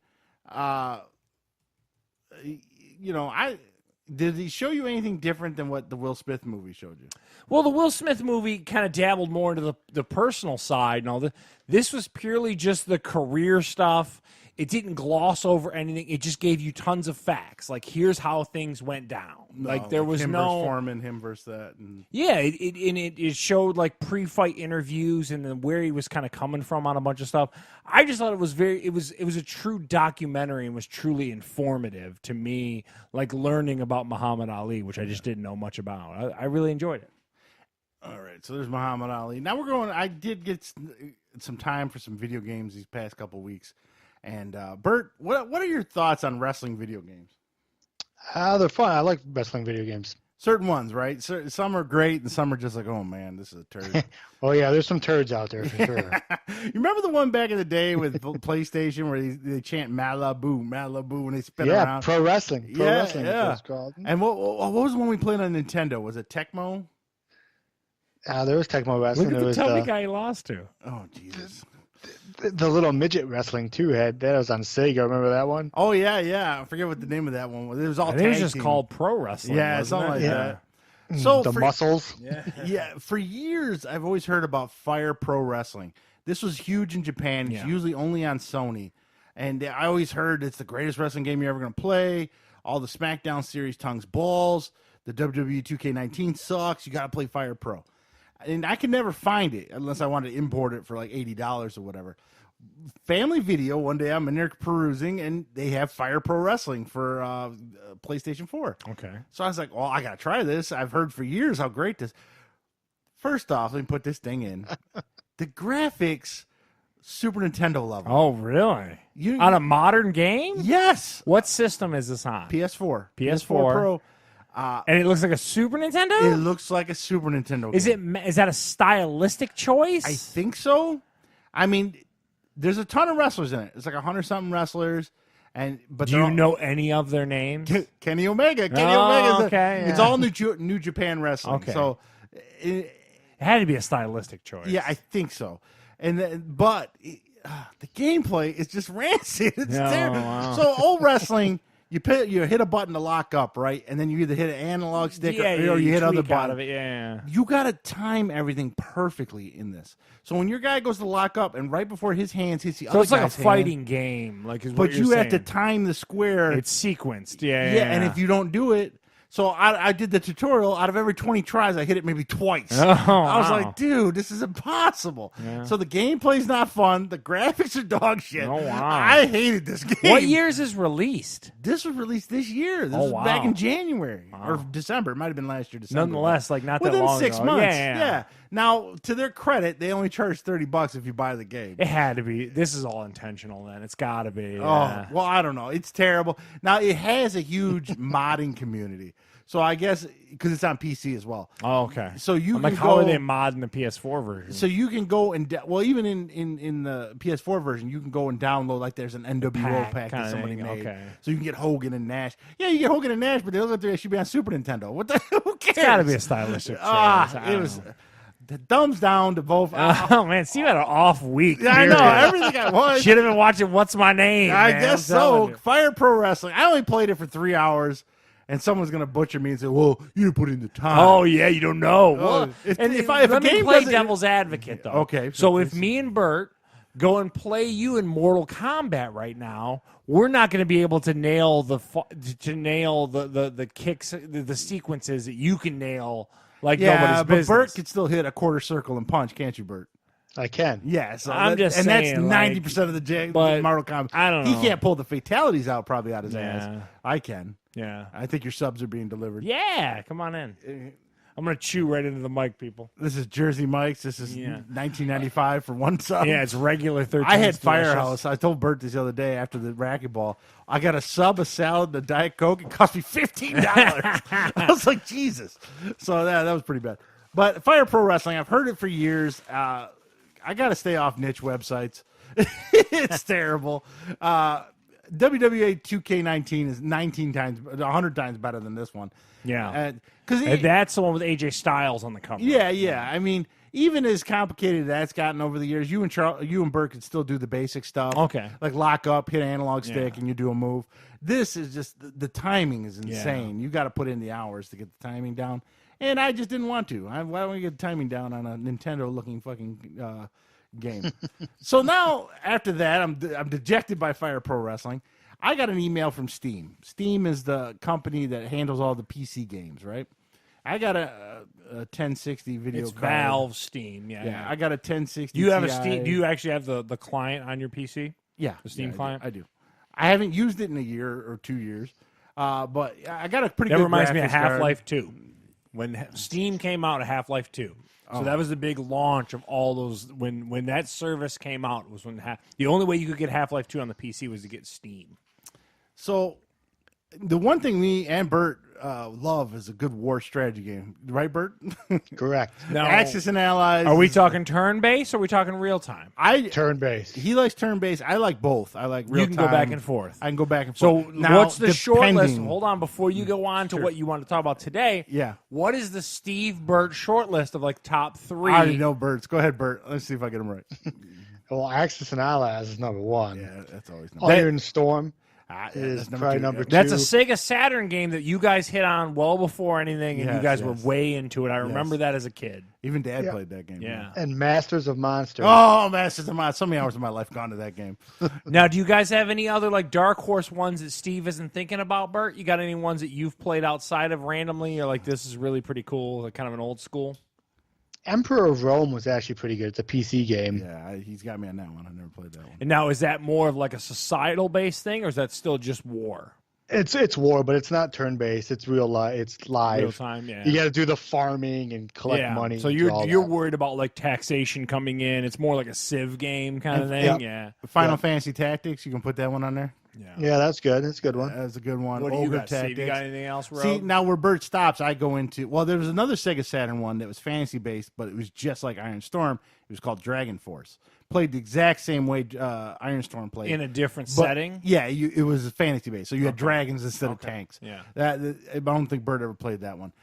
Did he show you anything different than what the Will Smith movie showed you? Well, the Will Smith movie kind of dabbled more into the personal side and all that. This was purely just the career stuff. It didn't gloss over anything. It just gave you tons of facts. Like, here's how things went down. Like, there was him no versus Foreman, him versus that. And... Yeah, it showed like pre-fight interviews and then where he was kind of coming from on a bunch of stuff. I just thought it was it was a true documentary and was truly informative to me, like learning about Muhammad Ali, which I just didn't know much about. I really enjoyed it. All right, so there's Muhammad Ali. Now we're going. I did get some time for some video games these past couple weeks. And Bert, what are your thoughts on wrestling video games? They're fun. I like wrestling video games. Certain ones, right? Some are great, and some are just like, oh man, this is a turd. Oh yeah, there's some turds out there for sure. You remember the one back in the day with PlayStation where they chant Malibu, Malibu when they spin around? Yeah, pro wrestling. Pro wrestling is what it's called. And what was the one we played on Nintendo? Was it Tecmo? There was Tecmo wrestling. Look at the Tubby guy he lost to. Oh Jesus. The little midget wrestling too that was on Sega. Remember that one? Oh yeah. I forget what the name of that one was. It was all. I think it was just called pro wrestling. Yeah, something like that. So the muscles. Yeah. For years, I've always heard about Fire Pro Wrestling. This was huge in Japan. It's usually only on Sony, and I always heard it's the greatest wrestling game you're ever going to play. All the SmackDown series tongues balls. The WWE 2K19 sucks. You got to play Fire Pro. And I could never find it unless I wanted to import it for like $80 or whatever. Family Video, one day I'm in there perusing, and they have Fire Pro Wrestling for PlayStation 4. Okay. So I was like, well, I got to try this. I've heard for years how great this. First off, let me put this thing in. The graphics, Super Nintendo level. Oh, really? On a modern game? Yes. What system is this on? PS4. PS4 Pro. And it looks like a Super Nintendo? It looks like a Super Nintendo game. Is that a stylistic choice? I think so. I mean, there's a ton of wrestlers in it. It's like 100-something wrestlers. But do you know any of their names? Kenny Omega. Okay. It's all New Japan wrestling. Okay. So it had to be a stylistic choice. Yeah, I think so. But the gameplay is just rancid. It's terrible. Wow. So old wrestling. You hit a button to lock up, right? And then you either hit an analog stick or you hit other buttons. Yeah. You got to time everything perfectly in this. So when your guy goes to lock up, and right before his hands hits the other guy's hand. So it's like a fighting game. But you have to time the square. It's sequenced. Yeah. And if you don't do it. So I did the tutorial. Out of every 20 tries, I hit it maybe twice. Oh, I was like, dude, this is impossible. Yeah. So the gameplay's not fun. The graphics are dog shit. Oh, wow. I hated this game. What year is this released? This was released this year. This was back in January or December. It might have been last year, December. Nonetheless, like not within that long 6 ago. months. Yeah. Now, to their credit, they only charge $30 if you buy the game. It had to be. This is all intentional then. It's got to be. Oh, well, I don't know. It's terrible. Now, it has a huge modding community. So I guess because it's on PC as well. Oh, okay. So you can how are they modding the PS4 version? So you can go and even in the PS4 version, you can go and download like there's an NWO pack that somebody made. Okay. So you can get Hogan and Nash. Yeah, you get Hogan and Nash, but they look like they should be on Super Nintendo. What the? Who cares? It's got to be a stylistic choice. It was. The thumbs down to both. Oh man, Steve had an off week. Yeah, I know everything I was. Should have been watching What's My Name. I man, guess so. Fire Pro Wrestling. I only played it for 3 hours. And someone's gonna butcher me and say, "Well, you didn't put in the time." Oh yeah, you don't know. Well, if let me play devil's advocate though. Okay. So if me and Bert go and play you in Mortal Kombat right now, we're not going to be able to nail the kicks, the sequences that you can nail like nobody's business. But Bert can still hit a quarter circle and punch, can't you, Bert? I can. Yeah, so I'm just saying, that's 90% of the Mortal Kombat. I don't know. He can't pull the fatalities out probably out his ass. I can. Yeah. I think your subs are being delivered. Yeah, come on in. I'm going to chew right into the mic, people. This is Jersey Mike's. This is 1995 for one sub. Yeah, it's regular 13. I had Firehouse. I told Bert this the other day after the racquetball. I got a sub, a salad, and a Diet Coke. It cost me $15. I was like, Jesus. So that was pretty bad. But Fire Pro Wrestling, I've heard it for years. I got to stay off niche websites. It's terrible. WWE 2K19 is 100 times better than this one. Yeah. Because that's the one with AJ Styles on the cover. Yeah. I mean, even as complicated as that's gotten over the years, you and Bert could still do the basic stuff. Okay. Like lock up, hit an analog stick, and you do a move. This is just, the timing is insane. You got to put in the hours to get the timing down. And I just didn't want to. Why don't we get the timing down on a Nintendo-looking fucking game? So now, after that, I'm dejected by Fire Pro Wrestling. I got an email from Steam. Steam is the company that handles all the PC games, right? I got a 1060 video It's card. Valve Steam, yeah. I got a 1060. Do you have Ti. a Steam? Do you actually have the client on your PC? Yeah, the Steam I client. I do. I haven't used it in a year or 2 years, but I got a pretty. That good reminds me of graphics card. Half-Life 2. When Steam came out, Half-Life 2. So that was the big launch of all those. When that service came out was when the only way you could get Half-Life 2 on the PC was to get Steam. So the one thing me and Bert love is a good war strategy game, right, Bert? Correct. Now, Axis and Allies. are we talking turn-based or are we talking real-time? Turn-based. He likes turn-based. I like both. I like real You can time. go back and forth. I can go back and So forth. Now, what's the short list? depending- Hold on, before you go on to what you want to talk about today. Yeah. What is the Steve Burt short list of like top 3? I already know Bert's. Go ahead, Bert. Let's see if I get him right. Well, Axis and Allies is number one. Yeah, that's always number Iron Storm is that's probably two. number two. That's a Sega Saturn game that you guys hit on well before anything, and you Yes, guys were yes. way into it. I remember that as a kid. Even Dad Yeah. played that game. Yeah. And Masters of Monsters. Oh, Masters of Mine. So many hours of my life gone to that game. Now, do you guys have any other like dark horse ones that Steve isn't thinking about, Bert? You got any ones that you've played outside of randomly? You're like, this is really pretty cool, like kind of an old school? Emperor of Rome was actually pretty good. It's a PC game. Yeah, he's got me on that one. I never played that one. And now, is that more of like a societal based thing, or is that still just war? It's war, but it's not turn-based. It's real life. It's live. Real time, yeah. You got to do the farming and collect money. So and do all you're that. worried about like taxation coming in. It's more like a Civ game kind of thing. Yep. Yeah. Final Fantasy Tactics. You can put that one on there. Yeah, that's good. That's a good one. That's a good one. What do you Ogre got, Steve? Tactics. You got anything else, Rob? See, now where Bert stops, I go into. Well, there was another Sega Saturn one that was fantasy based, but it was just like Iron Storm. It was called Dragon Force. Played the exact same way Iron Storm played. In a different But, setting? Yeah, it was fantasy based. So you had dragons instead of tanks. Yeah. I don't think Bert ever played that one.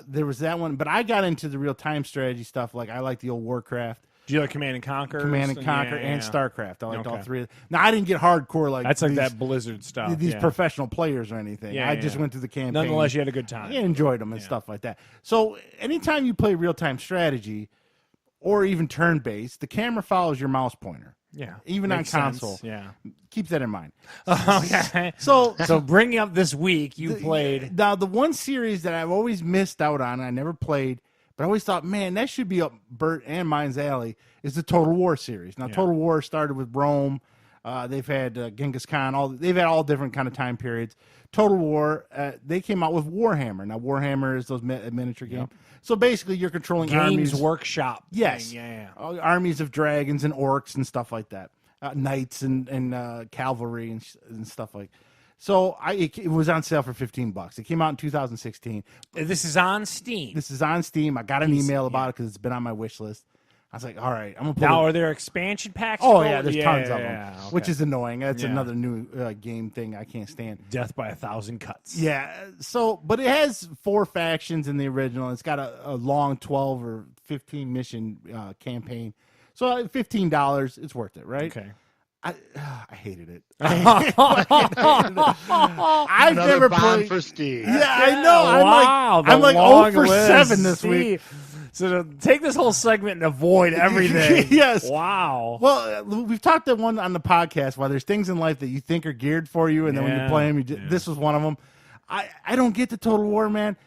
There was that one, but I got into the real time strategy stuff. Like I like the old Warcraft. Do you like Command and Conquer? Command and Conquer Yeah, and yeah. StarCraft. I liked all Okay. three. Now I didn't get hardcore like That's like these, that Blizzard stuff. these yeah. professional players or anything. Yeah, I yeah. just went through the campaign. Nonetheless, you had a good time. I enjoyed them and stuff like that. So anytime you play real time strategy or even turn based, the camera follows your mouse pointer. Yeah. Even Makes on sense. console. Yeah. Keep that in mind. Okay. So So bringing up this week, you played. Now the one series that I've always missed out on, I never played, but I always thought, man, that should be up Bert and mine's alley, is the Total War series. Now Total War started with Rome. They've had Genghis Khan. They've had all different kind of time periods. Total War. They came out with Warhammer. Now Warhammer is those miniature games. So basically, you're controlling Games armies. Workshop. Yes. Thing. Yeah. Armies of dragons and orcs and stuff like that. Knights and cavalry and stuff like. So it was on sale for $15. It came out in 2016. This is on Steam. This is on Steam. I got an email about it because it's been on my wish list. I was like, all right, I'm gonna put Now, it. are there expansion packs? Oh for yeah, it? there's tons of them, Yeah, okay. which is annoying. That's Yeah. another new game thing I can't stand. Death by 1,000 cuts. Yeah, so but it has 4 factions in the original. It's got a long 12 or 15 mission campaign. So $15, it's worth it, right? Okay. I hated it. I've Another never bond played. for Steve. Yeah, I know. Wow, I'm like 0 long for list. 7 this See? week. So to take this whole segment and avoid everything. Yes. Wow. Well, we've talked that one on the podcast. Why there's things in life that you think are geared for you, and then when you Yeah, play them, yeah. this was one of them. I don't get the Total War, man.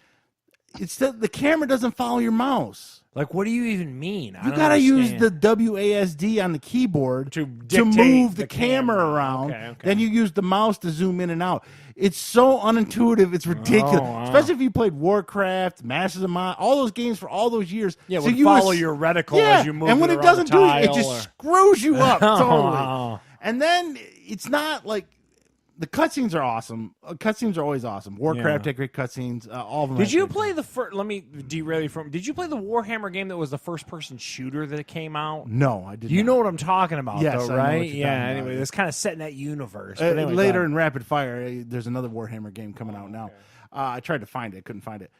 It's the camera doesn't follow your mouse. Like, what do you even mean? You gotta use the WASD on the keyboard To to dictate move the the camera camera. around. Okay, okay. Then you use the mouse to zoom in and out. It's so unintuitive. It's ridiculous. Oh, wow. Especially if you played Warcraft, Masters of Mine, all those games for all those years. Yeah, so would you follow was- your reticle yeah, as you move and when it it around doesn't the do it, it tile just or- screws you up Oh, totally. wow. And then it's not like the cutscenes are awesome. Cutscenes are always awesome. Warcraft had great cutscenes. All of them. Did you play the first? Let me derail you from. Did you play the Warhammer game that was the first-person shooter that came out? No, I didn't. You know what I'm talking about, Yes, though, I know what right? you're Yeah. talking Anyway, about. it's kind of set in that universe. But anyway, Later in Rapid Fire, there's another Warhammer game coming out now. I tried to find it, couldn't find it.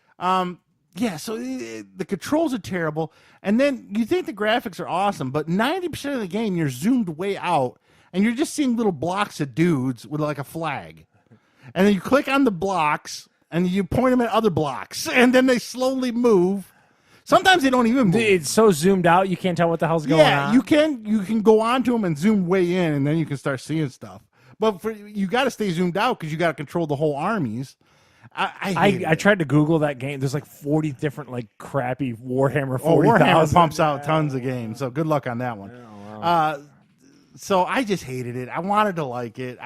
Yeah, so the controls are terrible, and then you think the graphics are awesome, but 90% of the game you're zoomed way out, and you're just seeing little blocks of dudes with like a flag. And then you click on the blocks, and you point them at other blocks, and then they slowly move. Sometimes they don't even move. It's so zoomed out you can't tell what the hell's going on. Yeah, you can go onto them and zoom way in, and then you can start seeing stuff. But you got to stay zoomed out because you got to control the whole armies. I tried to Google that game. There's like 40 different like crappy Warhammer 40,000. Warhammer pumps out tons of games, so good luck on that one. So I just hated it. I wanted to like it.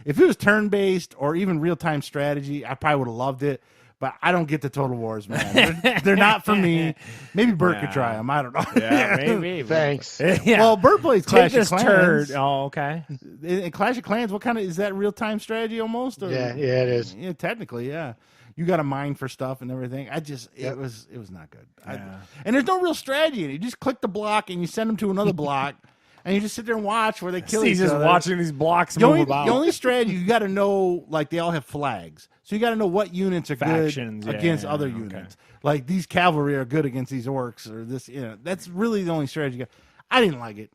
If it was turn-based or even real-time strategy, I probably would have loved it. But I don't get the Total Wars, man. They're not for me. Maybe Bert could try them. I don't know. Yeah, maybe. Thanks. Yeah. Well, Bert plays Clash of Clans. Turd. Oh, okay. In Clash of Clans, what kind of is that? Real-time strategy almost? Or? Yeah, it is. Yeah, technically, yeah. You got to mine for stuff and everything. It was not good. And there's no real strategy in it. You just click the block and you send them to another block. And you just sit there and watch where they kill each He's just other. watching these blocks move about. The only strategy, you got to know, like, they all have flags. So you got to know what units are Factions, good against other units. Like, these cavalry are good against these orcs or this, That's really the only strategy you got. I didn't like it.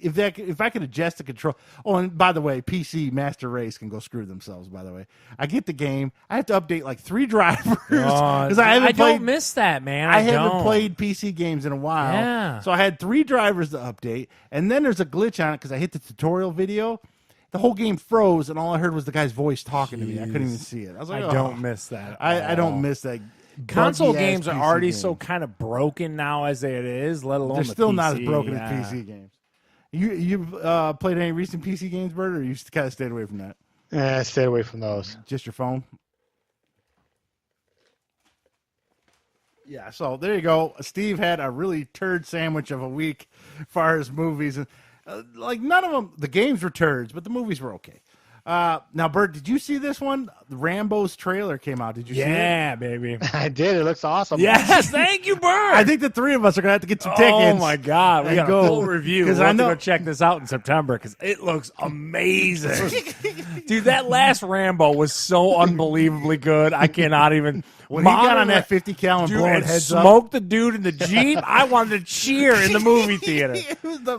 If I could adjust the control. Oh, and by the way, PC Master Race can go screw themselves, by the way. I get the game. I have to update like 3 drivers. Because I don't miss that, man. I haven't played PC games in a while. Yeah. So I had 3 drivers to update. And then there's a glitch on it because I hit the tutorial video. The whole game froze, and all I heard was the guy's voice talking to me. I couldn't even see it. I was like, I don't miss that. I don't miss that. Console games are already game. so kind of broken now as it is, let alone They're still PC. not as broken as PC games. You've played any recent PC games, Bert, or you kind of stayed away from that? Stay away from those. Just your phone? Yeah, so there you go. Steve had a really turd sandwich of a week as far as movies. And, like, none of them, the games were turds, but the movies were okay. Now, Bert, did you see this one? Rambo's trailer came out. Did you see it? Yeah, baby. I did. It looks awesome. Yes, thank you, Bert. I think the 3 of us are going to have to get some tickets. Oh, my God. We got a full review. We'll have to go check this out in September because it looks amazing. Dude, that last Rambo was so unbelievably good. I cannot even... When he got on that 50 cal and blowing heads up. Smoked the dude in the Jeep, I wanted to cheer in the movie theater.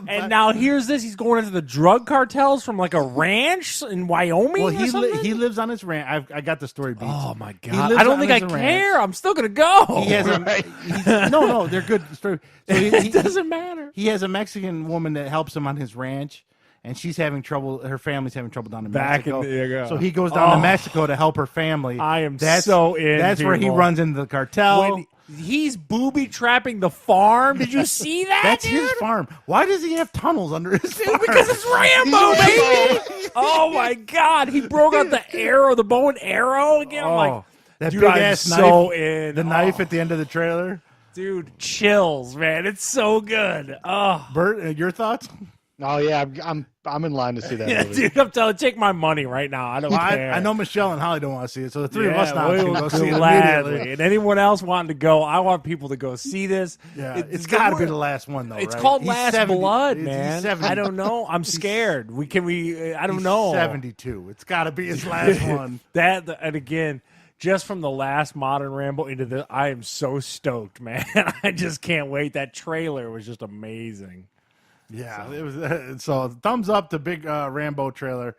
And now here's this. He's going into the drug cartels from like a ranch in Wyoming Well, or something? he lives on his ranch. I got the story beat. Oh, my God. I don't think I care. I'm still going to go. He has no, they're good stories. So It doesn't matter. He has a Mexican woman that helps him on his ranch, and she's having trouble. Her family's having trouble down in Mexico. So he goes down to Mexico to help her family. I am so in. That's where he runs into the cartel. He's booby trapping the farm. Did you see that? That's dude? his farm. Why does he have tunnels under his farm? Because it's Rambo, baby. Oh my God! He broke out the bow and arrow again. I'm like, that dude, big I'm ass so knife. in. The knife at the end of the trailer. Dude, chills, man. It's so good. Oh, Bert, your thoughts? Oh yeah, I'm in line to see that movie. Dude, I'm telling you, take my money right now. I don't care. I know Michelle and Holly don't want to see it, so the 3 of us now we can will go see it gladly. immediately. And anyone else wanting to go, I want people to go see this. Yeah, it's got to be the last one though. It's right? called He's Last 70 Blood, he's man. 70. I don't know. I'm scared. I don't know. 72. It's got to be his last one. And again, just from the last modern Rambo into the, I am so stoked, man. I just can't wait. That trailer was just amazing. Yeah, it was. So thumbs up to big Rambo trailer.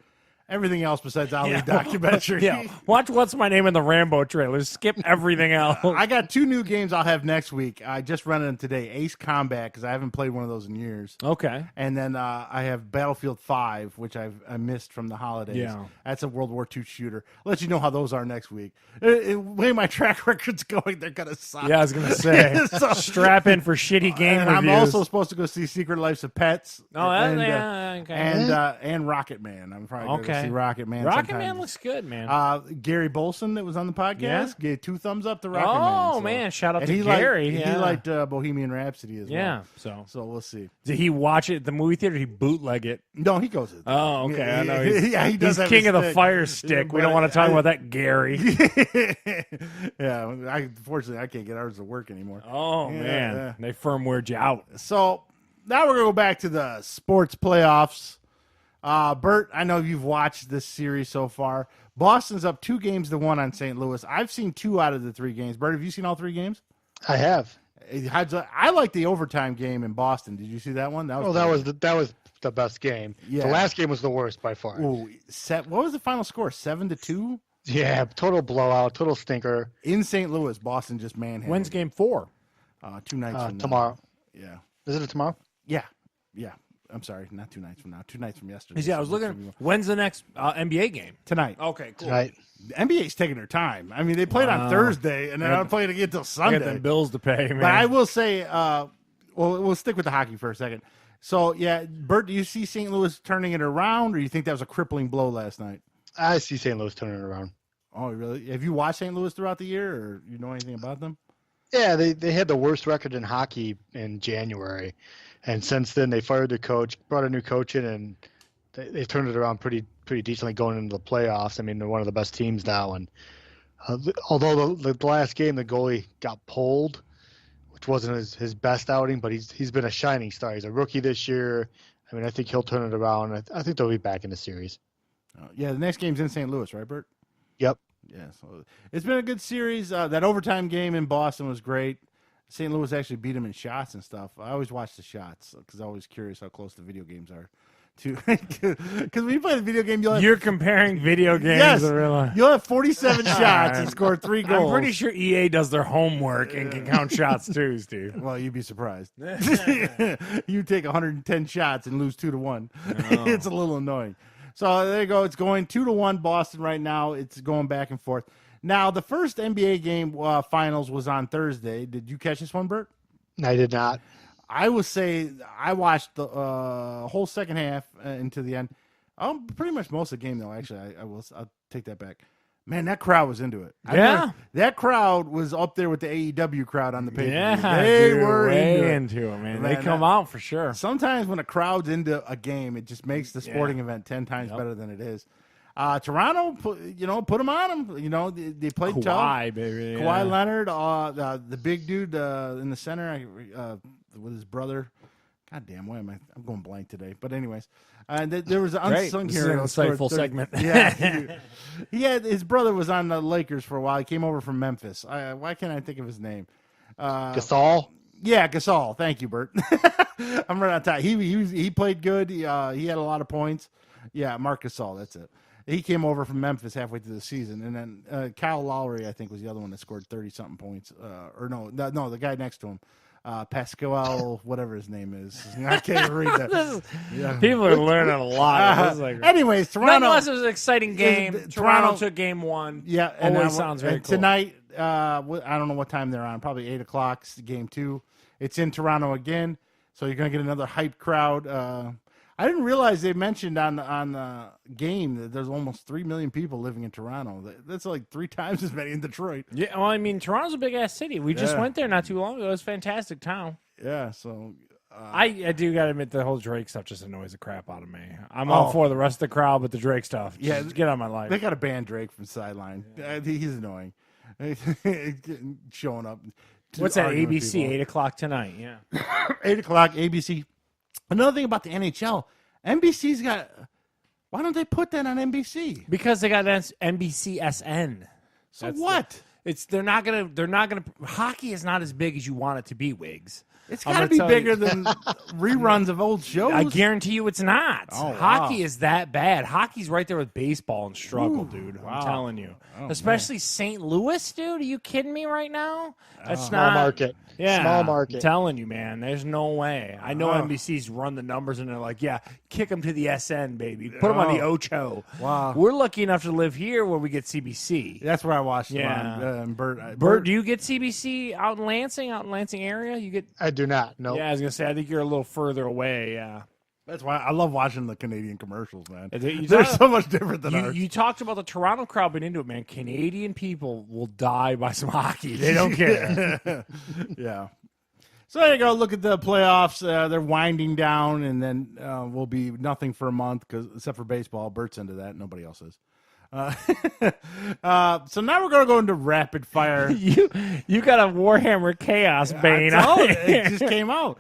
Everything else besides Ali documentary. Yeah, watch What's My Name in the Rambo trailer. Skip everything else. I got 2 new games I'll have next week. I just run them today. Ace Combat, because I haven't played one of those in years. Okay. And then I have Battlefield 5, which I missed from the holidays. Yeah. That's a World War II shooter. I'll let you know how those are next week. The way my track record's going, they're going to suck. Yeah, I was going to say. So, strap in for shitty game and reviews. I'm also supposed to go see Secret Lives of Pets. Oh, and Rocket Man. I'm probably going to see Rocket Man. Rocket sometimes. Man looks good, man. Gary Bolson that was on the podcast gave 2 thumbs up to Rocket Man. Oh man, shout out to Gary. He liked Bohemian Rhapsody as well. Yeah, so we'll see. Did he watch it at the movie theater? Or did he bootleg it? No, he goes. Oh, okay. I know. He does. He's king of the Fire Stick. We don't want to talk about that, Gary. Yeah, unfortunately, I can't get ours to work anymore. Oh man, they firmwared you out. So now we're gonna go back to the sports playoffs. Bert, I know you've watched this series so far. Boston's up 2-1 on St. Louis. I've seen 2 out of the 3 games. Bert, have you seen all 3 games? I have. I like the overtime game in Boston. Did you see that one? That was the best game. Yeah. The last game was the worst by far. Ooh, what was the final score? 7-2? Yeah, total blowout, total stinker. In St. Louis, Boston just manhandled. When's game 4? 2 nights from tomorrow. Now. Yeah. Is it tomorrow? Yeah. I'm sorry, not 2 nights from now. 2 nights from yesterday. Yeah, I was looking. When's the next NBA game? Tonight. Okay, cool. Tonight. The NBA's taking their time. I mean, they played on Thursday, and they're not playing again until I Sunday. got them bills to pay, man. But I will say, we'll stick with the hockey for a second. So, yeah, Bert, do you see St. Louis turning it around, or you think that was a crippling blow last night? I see St. Louis turning it around. Oh, really? Have you watched St. Louis throughout the year, or you know anything about them? Yeah, they had the worst record in hockey in January. And since then, they fired the coach, brought a new coach in, and they've turned it around pretty decently going into the playoffs. I mean, they're one of the best teams now. And although the last game, the goalie got pulled, which wasn't his best outing, but he's been a shining star. He's a rookie this year. I mean, I think he'll turn it around. I think they'll be back in the series. Yeah, the next game's in St. Louis, right, Bert? Yep. Yeah, so it's been a good series. That overtime game in Boston was great. St. Louis actually beat them in shots and stuff. I always watch the shots because I'm always curious how close the video games are. Because when you play the video game, you're comparing video games. Yes, to real life. You'll have 47 shots and score 3 goals. I'm pretty sure EA does their homework and can count shots too, Steve. Well, you'd be surprised. You take 110 shots and lose 2-1. It's a little annoying. So there you go. It's going 2-1 Boston right now. It's going back and forth. Now, the first NBA game finals was on Thursday. Did you catch this one, Bert? I did not. I will say I watched the whole second half into the end. Pretty much most of the game, though. Actually, I'll take that back. Man, that crowd was into it. That crowd was up there with the AEW crowd on the pay-per-view. Yeah, they dude, were into it, man. They come out for sure. Sometimes when a crowd's into a game, it just makes the sporting event 10 times better than it is. Toronto, put them on them. You know, they played Kawhi, tough. baby. Kawhi Leonard, the big dude in the center with his brother. God damn, why am I'm going blank today? But anyways, there was an unsung hero. This is an insightful segment. Yeah, he had his brother was on the Lakers for a while. He came over from Memphis. Why can't I think of his name? Gasol. Yeah, Gasol. Thank you, Bert. I'm right on top. He played good. He had a lot of points. Yeah, Marc Gasol. That's it. He came over from Memphis halfway through the season, and then Kyle Lowry, I think, was the other one that scored 30-something points. The guy next to him, Pascal, whatever his name is. I can't even read that. People are learning a lot. Anyways, Toronto. Nonetheless, it was an exciting game. Toronto took game 1. Yeah, always sounds very cool. Tonight, I don't know what time they're on. Probably 8 o'clock. Game 2. It's in Toronto again, so you're gonna get another hyped crowd. I didn't realize they mentioned on the game that there's almost 3 million people living in Toronto. That's like 3 times as many in Detroit. Yeah, well, I mean, Toronto's a big-ass city. We just went there not too long ago. It was a fantastic town. Yeah, so... I do got to admit, the whole Drake stuff just annoys the crap out of me. I'm all for the rest of the crowd, but the Drake stuff, just get out of my life. They got to ban Drake from sideline. Yeah. He's annoying. Showing up. What's that, ABC, 8 o'clock tonight? Yeah. 8 o'clock, ABC. Another thing about the NHL, NBC's got. Why don't they put that on NBC? Because they got NBCSN. So what? They're not gonna. Hockey is not as big as you want it to be, Wiggs. It's got to be bigger than reruns of old shows. I guarantee you it's not. Oh, Hockey is that bad. Hockey's right there with baseball and struggle, dude. I'm telling you. Especially St. Louis, dude. Are you kidding me right now? That's Small market. Yeah, Small market. I'm telling you, man. There's no way. I know NBC's run the numbers, and they're like, yeah, kick them to the SN, baby. Put them on the Ocho. Wow. We're lucky enough to live here where we get CBC. That's where I watched them on. Bert, do you get CBC out in Lansing area? You get? I do not. No. Yeah, I was gonna say. I think you're a little further away. Yeah. That's why I love watching the Canadian commercials, man. You They're talk- so much different than ours. You talked about the Toronto crowd being into it, man. Canadian people will die by some hockey. They don't care. Yeah. So there you go. Look at the playoffs. They're winding down, and then we'll be nothing for a month, except for baseball. Burt's into that. Nobody else is. So now we're going to go into rapid fire. you got a Warhammer Chaosbane. It just came out.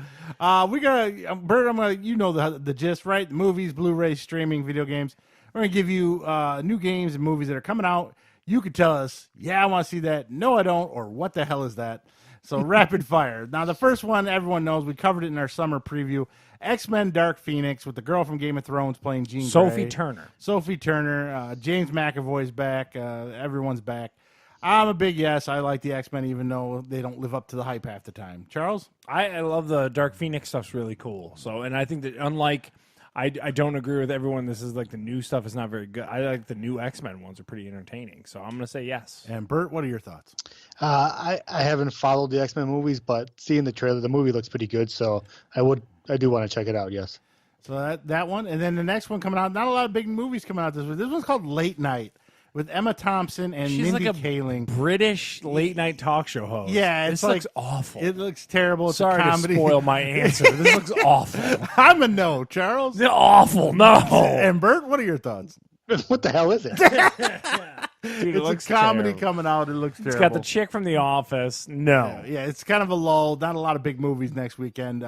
We got Bert. I'm gonna, the gist, right? Movies, Blu-ray, streaming, video games. We're gonna give you new games and movies that are coming out. You could tell us, yeah, I want to see that. No, I don't. Or what the hell is that? So rapid fire. Now the first one everyone knows. We covered it in our summer preview. X-Men Dark Phoenix with the girl from Game of Thrones playing Jean Sophie Grey. Turner. Sophie Turner. James McAvoy's back. Everyone's back. I'm a big yes. I like the X-Men, even though they don't live up to the hype half the time. Charles? I love the Dark Phoenix stuff's really cool. So, and I think that unlike, I don't agree with everyone. This is like the new stuff is not very good. I like the new X-Men ones are pretty entertaining. So I'm gonna say yes. And Bert, what are your thoughts? I haven't followed the X-Men movies, but seeing the trailer, the movie looks pretty good. So I do want to check it out. Yes. So that one, and then the next one coming out. Not a lot of big movies coming out this week. This one's called Late Night with Emma Thompson and She's Mindy like a Kaling. British late night talk show host. Yeah, this it's looks awful. It looks terrible. It's Sorry a comedy. to spoil my answer. This looks awful. I'm a no, Charles. Awful. No. And Bert, what are your thoughts? What the hell is it? Dude, it It's looks a comedy terrible. coming out. It looks terrible. It's got the chick from The Office. No. Yeah, it's kind of a lull. Not a lot of big movies next weekend.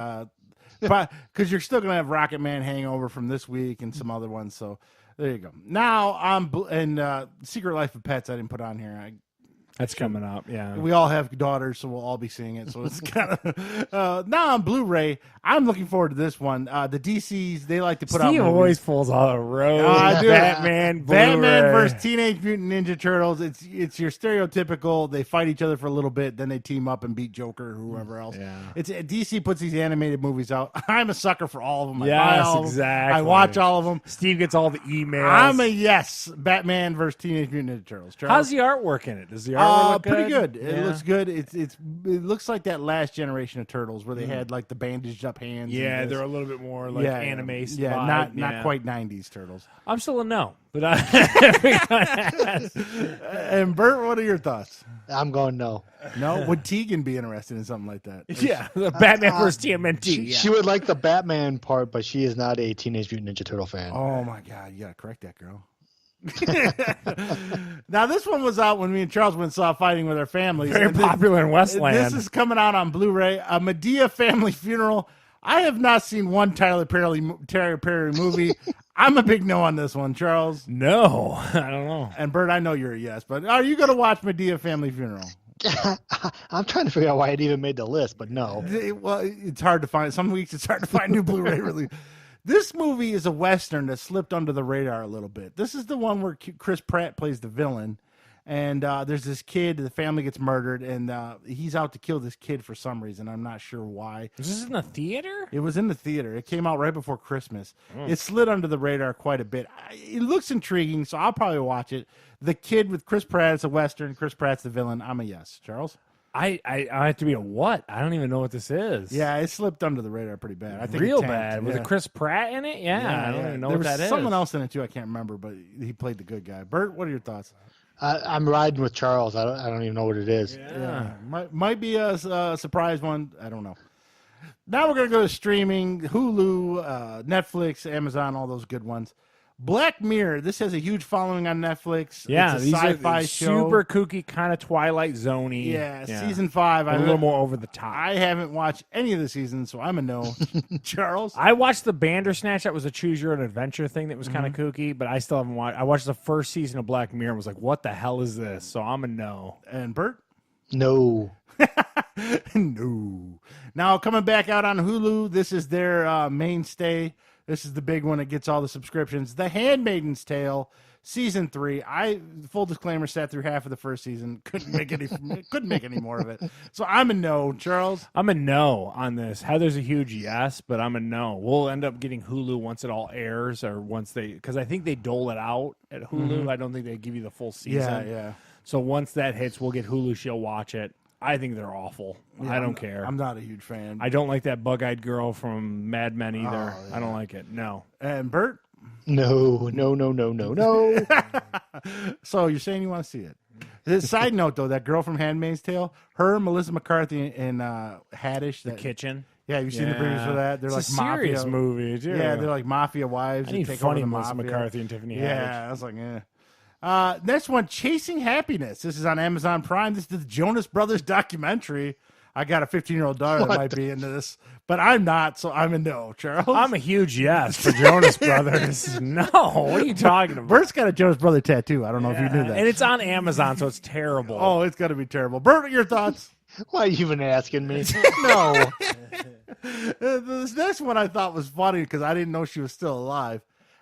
Because you're still going to have Rocket Man hangover from this week and some other ones. So there you go. Now, Secret Life of Pets, I didn't put on here. That's coming up, yeah. We all have daughters, so we'll all be seeing it. So it's kind of now on Blu-ray. I'm looking forward to this one. The DCs, they like to put out Steve movies. always pulls all the road. I do. Batman Batman Blu-ray. versus Teenage Mutant Ninja Turtles. It's your stereotypical. They fight each other for a little bit, then they team up and beat Joker or whoever else. Yeah. It's DC puts these animated movies out. I'm a sucker for all of them. I buy Yes, all of them. exactly. I watch all of them. Steve gets all the emails. I'm a yes. Batman versus Teenage Mutant Ninja Turtles. Charles? How's the artwork in it? Does the artwork look good? Pretty good. It Yeah. looks good. It looks like that last generation of Turtles where they had like the bandaged up hands. Yeah, and this. they're a little bit more like anime. Yeah, vibe. not quite 90s Turtles. I'm still a no, but And Bert, what are your thoughts? I'm going no. No, would Tegan be interested in something like that? yeah, the Batman versus TMNT. She would like the Batman part, but she is not a Teenage Mutant Ninja Turtle fan. Oh my God, you gotta correct that girl. Now this one was out when me and Charles went and saw Fighting with Our Families. Very And this- popular in Westland. This is coming out on Blu-ray. A Madea family funeral. I have not seen one Tyler Perry movie. I'm a big no on this one, Charles. No, I don't know. And Bert, I know you're a yes, but are you going to watch Madea family funeral? I'm trying to figure out why it even made the list, but no. Well, it's hard to find. Some weeks it's hard to find new Blu-ray release. This movie is a Western that slipped under the radar a little bit. This is the one where Chris Pratt plays the villain. And there's this kid, the family gets murdered, and he's out to kill this kid for some reason. I'm not sure why. Is this in the theater? It was in the theater. It came out right before Christmas. It slid under the radar quite a bit. It looks intriguing, so I'll probably watch it. The kid with Chris Pratt is a Western. Chris Pratt's the villain. I'm a yes. Charles? I have to be a what? I don't even know what this is. Yeah, it slipped under the radar pretty bad. I think real it tanked. bad. Was Yeah. it Chris Pratt in it? Yeah, I don't even know there what that was is. someone else in it, too. I can't remember, but he played the good guy. Bert, what are your thoughts? I'm riding with Charles. I don't even know what it is. Yeah. Might be a surprise one. I don't know. Now we're going to go to streaming, Hulu, Netflix, Amazon, all those good ones. Black Mirror. This has a huge following on Netflix. Yeah, it's a these sci-fi are show. super kooky, kind of Twilight Zone-y. Yeah, season 5. A little more over the top. I haven't watched any of the seasons, so I'm a no. Charles? I watched the Bandersnatch. That was a choose your own adventure thing that was kind of kooky, but I still haven't watched. I watched the first season of Black Mirror and was like, what the hell is this? So I'm a no. And Bert? No. No. Now, coming back out on Hulu, this is their mainstay. This is the big one that gets all the subscriptions. The Handmaid's Tale, season 3. Full disclaimer, sat through half of the first season. Couldn't make any more of it. So I'm a no. Charles? I'm a no on this. Heather's a huge yes, but I'm a no. We'll end up getting Hulu once it all airs or once because I think they dole it out at Hulu. I don't think they give you the full season. Yeah. So once that hits, we'll get Hulu. She'll watch it. I think they're awful. Yeah, I don't care. I'm not a huge fan. I don't like that bug-eyed girl from Mad Men either. Oh, yeah. I don't like it. No. And Bert? No. So you're saying you want to see it. Side note, though, that girl from Handmaid's Tale, her, Melissa McCarthy, and Haddish. The Kitchen. Yeah, you've seen the previews for that? They're it's like a serious mafia movie, too. Yeah, they're like mafia wives. I need that take funny over the Melissa mafia. McCarthy and Tiffany Haddish. Yeah, I was like, next one, Chasing Happiness. This is on Amazon Prime. This is the Jonas Brothers documentary. I got a 15-year-old daughter that might be into this, but I'm not, so I'm a no, Charles. I'm a huge yes for Jonas Brothers. No, what are you talking about? Bert's got a Jonas Brother tattoo. I don't know if you knew that. And it's on Amazon, so it's terrible. Oh, it's got to be terrible. Bert, your thoughts? Why are you even asking me? No. This next one I thought was funny because I didn't know she was still alive.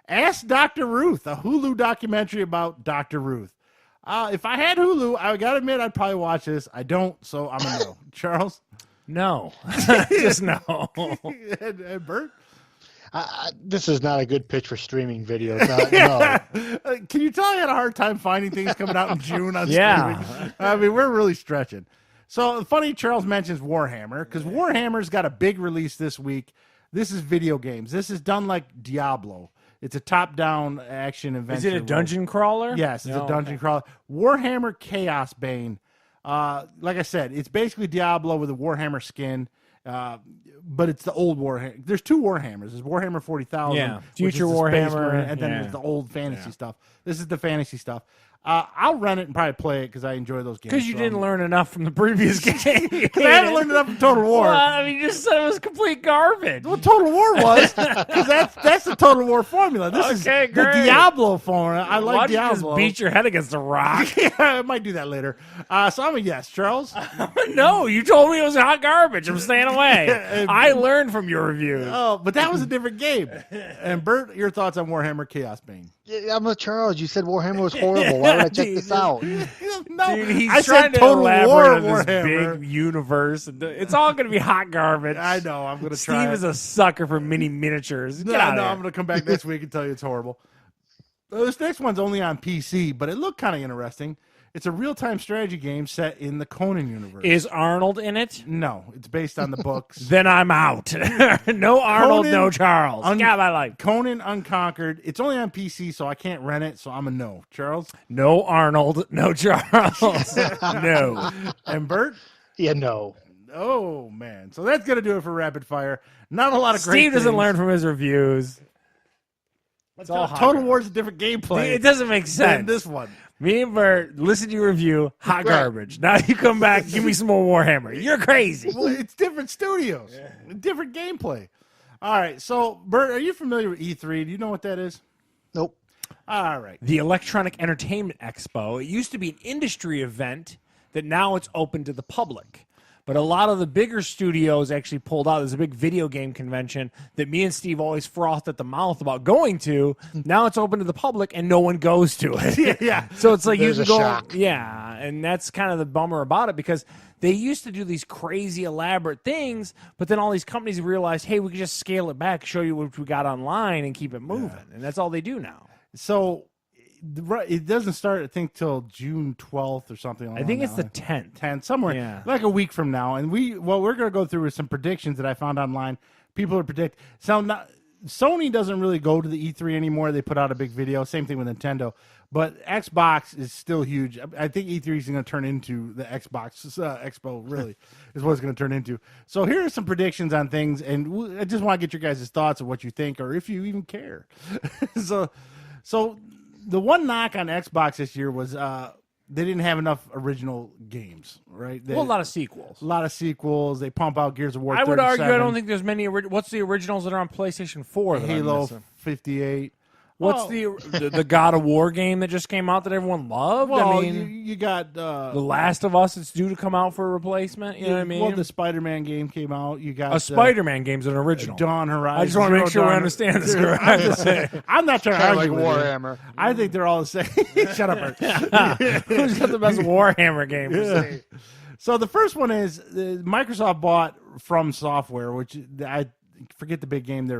Ask Dr. Ruth, a Hulu documentary about Dr. Ruth. If I had Hulu, I got to admit I'd probably watch this. I don't, so I'm a no. Charles? No. Just no. and Bert? This is not a good pitch for streaming videos. No. Can you tell I had a hard time finding things coming out in June on Yeah. streaming? I mean, we're really stretching. So funny Charles mentions Warhammer because Warhammer's got a big release this week. This is video games. This is done like Diablo. It's a top-down action adventure. Is it a dungeon crawler? Yes, it's a dungeon crawler. Warhammer Chaosbane. Like I said, it's basically Diablo with a Warhammer skin, but it's the old Warhammer. There's two Warhammers. There's Warhammer 40,000, Yeah, which is Future the Space Warhammer, Marine, and then yeah. there's the old fantasy stuff. This is the fantasy stuff. I'll rent it and probably play it because I enjoy those games. Because you didn't learn enough from the previous game. Because I haven't learned enough from Total War. Well, I mean, you just said it was complete garbage. What Total War was, because that's the Total War formula. This is Okay, the great. Diablo formula. I like Why don't you Diablo. just beat your head against a rock? Yeah, I might do that later. So I'm a yes. Charles? No, you told me it was hot garbage. I'm staying away. I learned from your reviews. Oh, but that was a different game. And Bert, your thoughts on Warhammer Chaosbane? Yeah, I'm with Charles. You said Warhammer was horrible. Why would I check this out? No, Dude, he's I trying said to Total elaborate War on this Warhammer. big universe. It's all going to be hot garbage. I know. I'm going to try. Steve is a sucker for mini miniatures. No, Get out no, of I'm going to come back next week and tell you it's horrible. This next one's only on PC, but it looked kind of interesting. It's a real-time strategy game set in the Conan universe. Is Arnold in it? No, it's based on the books. Then I'm out. No Arnold, Conan no Charles. Get my life. Conan Unconquered. It's only on PC, so I can't rent it, so I'm a no. Charles? No Arnold, no Charles. No. And Bert? Yeah, no. Oh, man. So that's going to do it for Rapid Fire. Not a lot of great Steve doesn't things. learn from his reviews. It's all hot Total garbage. War is a different gameplay. It doesn't make than sense. this one. Me and Bert listen to your review, hot garbage. Now you come back, give me some more Warhammer. You're crazy. Well, it's different studios, different gameplay. All right, so Bert, are you familiar with E3? Do you know what that is? Nope. All right. The Electronic Entertainment Expo. It used to be an industry event that now it's open to the public. But a lot of the bigger studios actually pulled out. There's a big video game convention that me and Steve always frothed at the mouth about going to. Now it's open to the public, and no one goes to it. Yeah. So it's like There's you can a go. shock. Yeah, and that's kind of the bummer about it because they used to do these crazy elaborate things, but then all these companies realized, hey, we can just scale it back, show you what we got online, and keep it moving. And that's all they do now. So it doesn't start, I think, till June 12th or something. I think it's the 10th. 10th, somewhere, Yeah. like a week from now. And what we're going to go through is some predictions that I found online. People are predict. Sony doesn't really go to the E3 anymore. They put out a big video. Same thing with Nintendo. But Xbox is still huge. I think E3 is going to turn into the Xbox Expo, really, is what it's going to turn into. So here are some predictions on things, and I just want to get your guys' thoughts of what you think or if you even care. So the one knock on Xbox this year was they didn't have enough original games, right? Well, a lot of sequels. A lot of sequels. They pump out Gears of War. I would 37, argue I don't think there's many. What's the originals that are on PlayStation 4? That I'm Halo missing? 58. What's the God of War game that just came out that everyone loved? Well, I mean, you got The Last of Us is due to come out for a replacement. You know what I mean? Well, the Spider-Man game came out. You got A Spider-Man game's an original. Dawn Horizon. I just want to make sure we understand this correctly. I'm not trying to Kind of argue like with you. Warhammer. I think they're all the same. Shut up, Bert. Who's got the best Warhammer game? Yeah. So the first one is Microsoft bought From Software, which I forget the big game.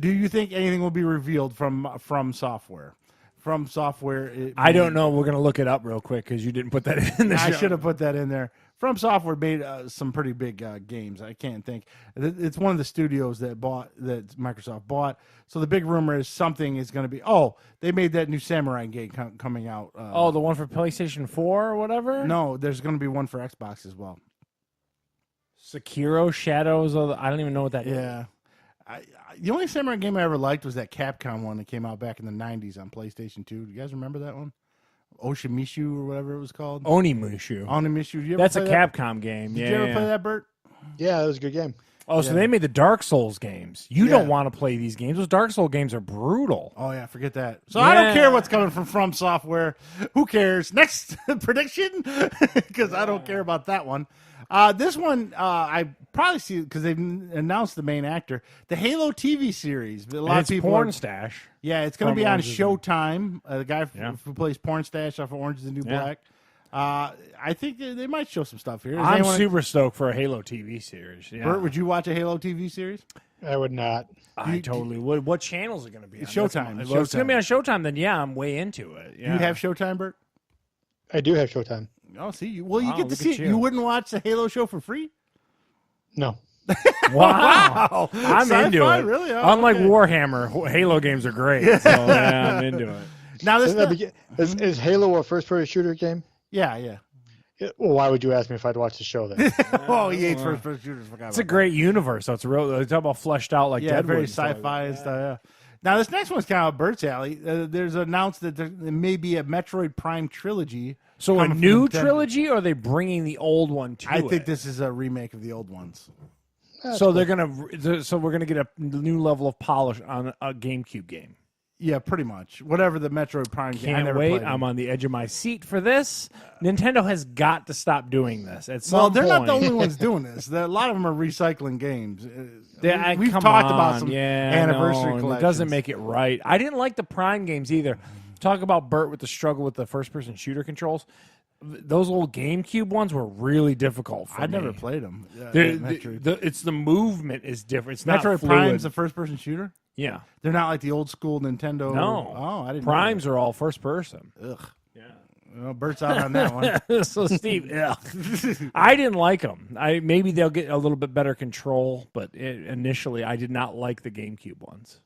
Do you think anything will be revealed from Software? From Software. I don't know. We're gonna look it up real quick because you didn't put that in the show. I should have put that in there. From Software made some pretty big games. I can't think. It's one of the studios that Microsoft bought. So the big rumor is something is going to be. Oh, they made that new Samurai game coming out. The one for PlayStation 4 or whatever. No, there's going to be one for Xbox as well. Sekiro Shadows of I don't even know what that is. Yeah. The only Samurai game I ever liked was that Capcom one that came out back in the 90s on PlayStation 2. Do you guys remember that one? Oshimishu or whatever it was called? Onimushu. That's a Capcom game. Did you ever play that, Bert? Yeah, it was a good game. Oh, so they made the Dark Souls games. You don't want to play these games. Those Dark Souls games are brutal. Oh, yeah, forget that. So I don't care what's coming from Software. Who cares? Next prediction? Because I don't care about that one. This one, I probably see because they've announced the main actor. The Halo TV series. A lot of people. Pornstache. Yeah, it's going to be on Showtime. The guy who plays Pornstache off of Orange is the New Black. I think they might show some stuff here. I'm super stoked for a Halo TV series. Yeah. Bert, would you watch a Halo TV series? I would not. I totally would. What channel is it going to be on? Showtime. If it's going to be on Showtime, then I'm way into it. Yeah. Do you have Showtime, Bert? I do have Showtime. Oh, see, you get to see it. You wouldn't watch the Halo show for free? No. Wow. I'm into it. Really? Oh, unlike Warhammer, Halo games are great. So, I'm into it. Now, is Halo a first-person shooter game? Yeah. Well, why would you ask me if I'd watch the show then? Oh, he hates first-person shooters. It's a great universe. So it's real. They talk about fleshed out like Deadwood. Very sci-fi and stuff. Yeah. Now, this next one's kind of Burt's alley. There's announced that there may be a Metroid Prime trilogy. So a new trilogy, or are they bringing the old one to it? I think this is a remake of the old ones. So they're gonna. So we're gonna get a new level of polish on a GameCube game. Yeah, pretty much. Whatever the Metroid Prime game. Can't wait. I'm on the edge of my seat for this. Nintendo has got to stop doing this. At some they're point. not the only ones doing this. A lot of them are recycling games. We've talked about some anniversary collections. It doesn't make it right. I didn't like the Prime games either. Talk about Bert with the struggle with the first-person shooter controls. Those old GameCube ones were really difficult for me. I never played them. It's the movement is different. It's Metroid not fluid. Prime's a first-person shooter? Yeah. They're not like the old school Nintendo. No. Oh, I didn't Primes are all first-person. Ugh. Yeah. Well, Bert's out on that one. So, Steve, I didn't like them. Maybe they'll get a little bit better control, but initially I did not like the GameCube ones.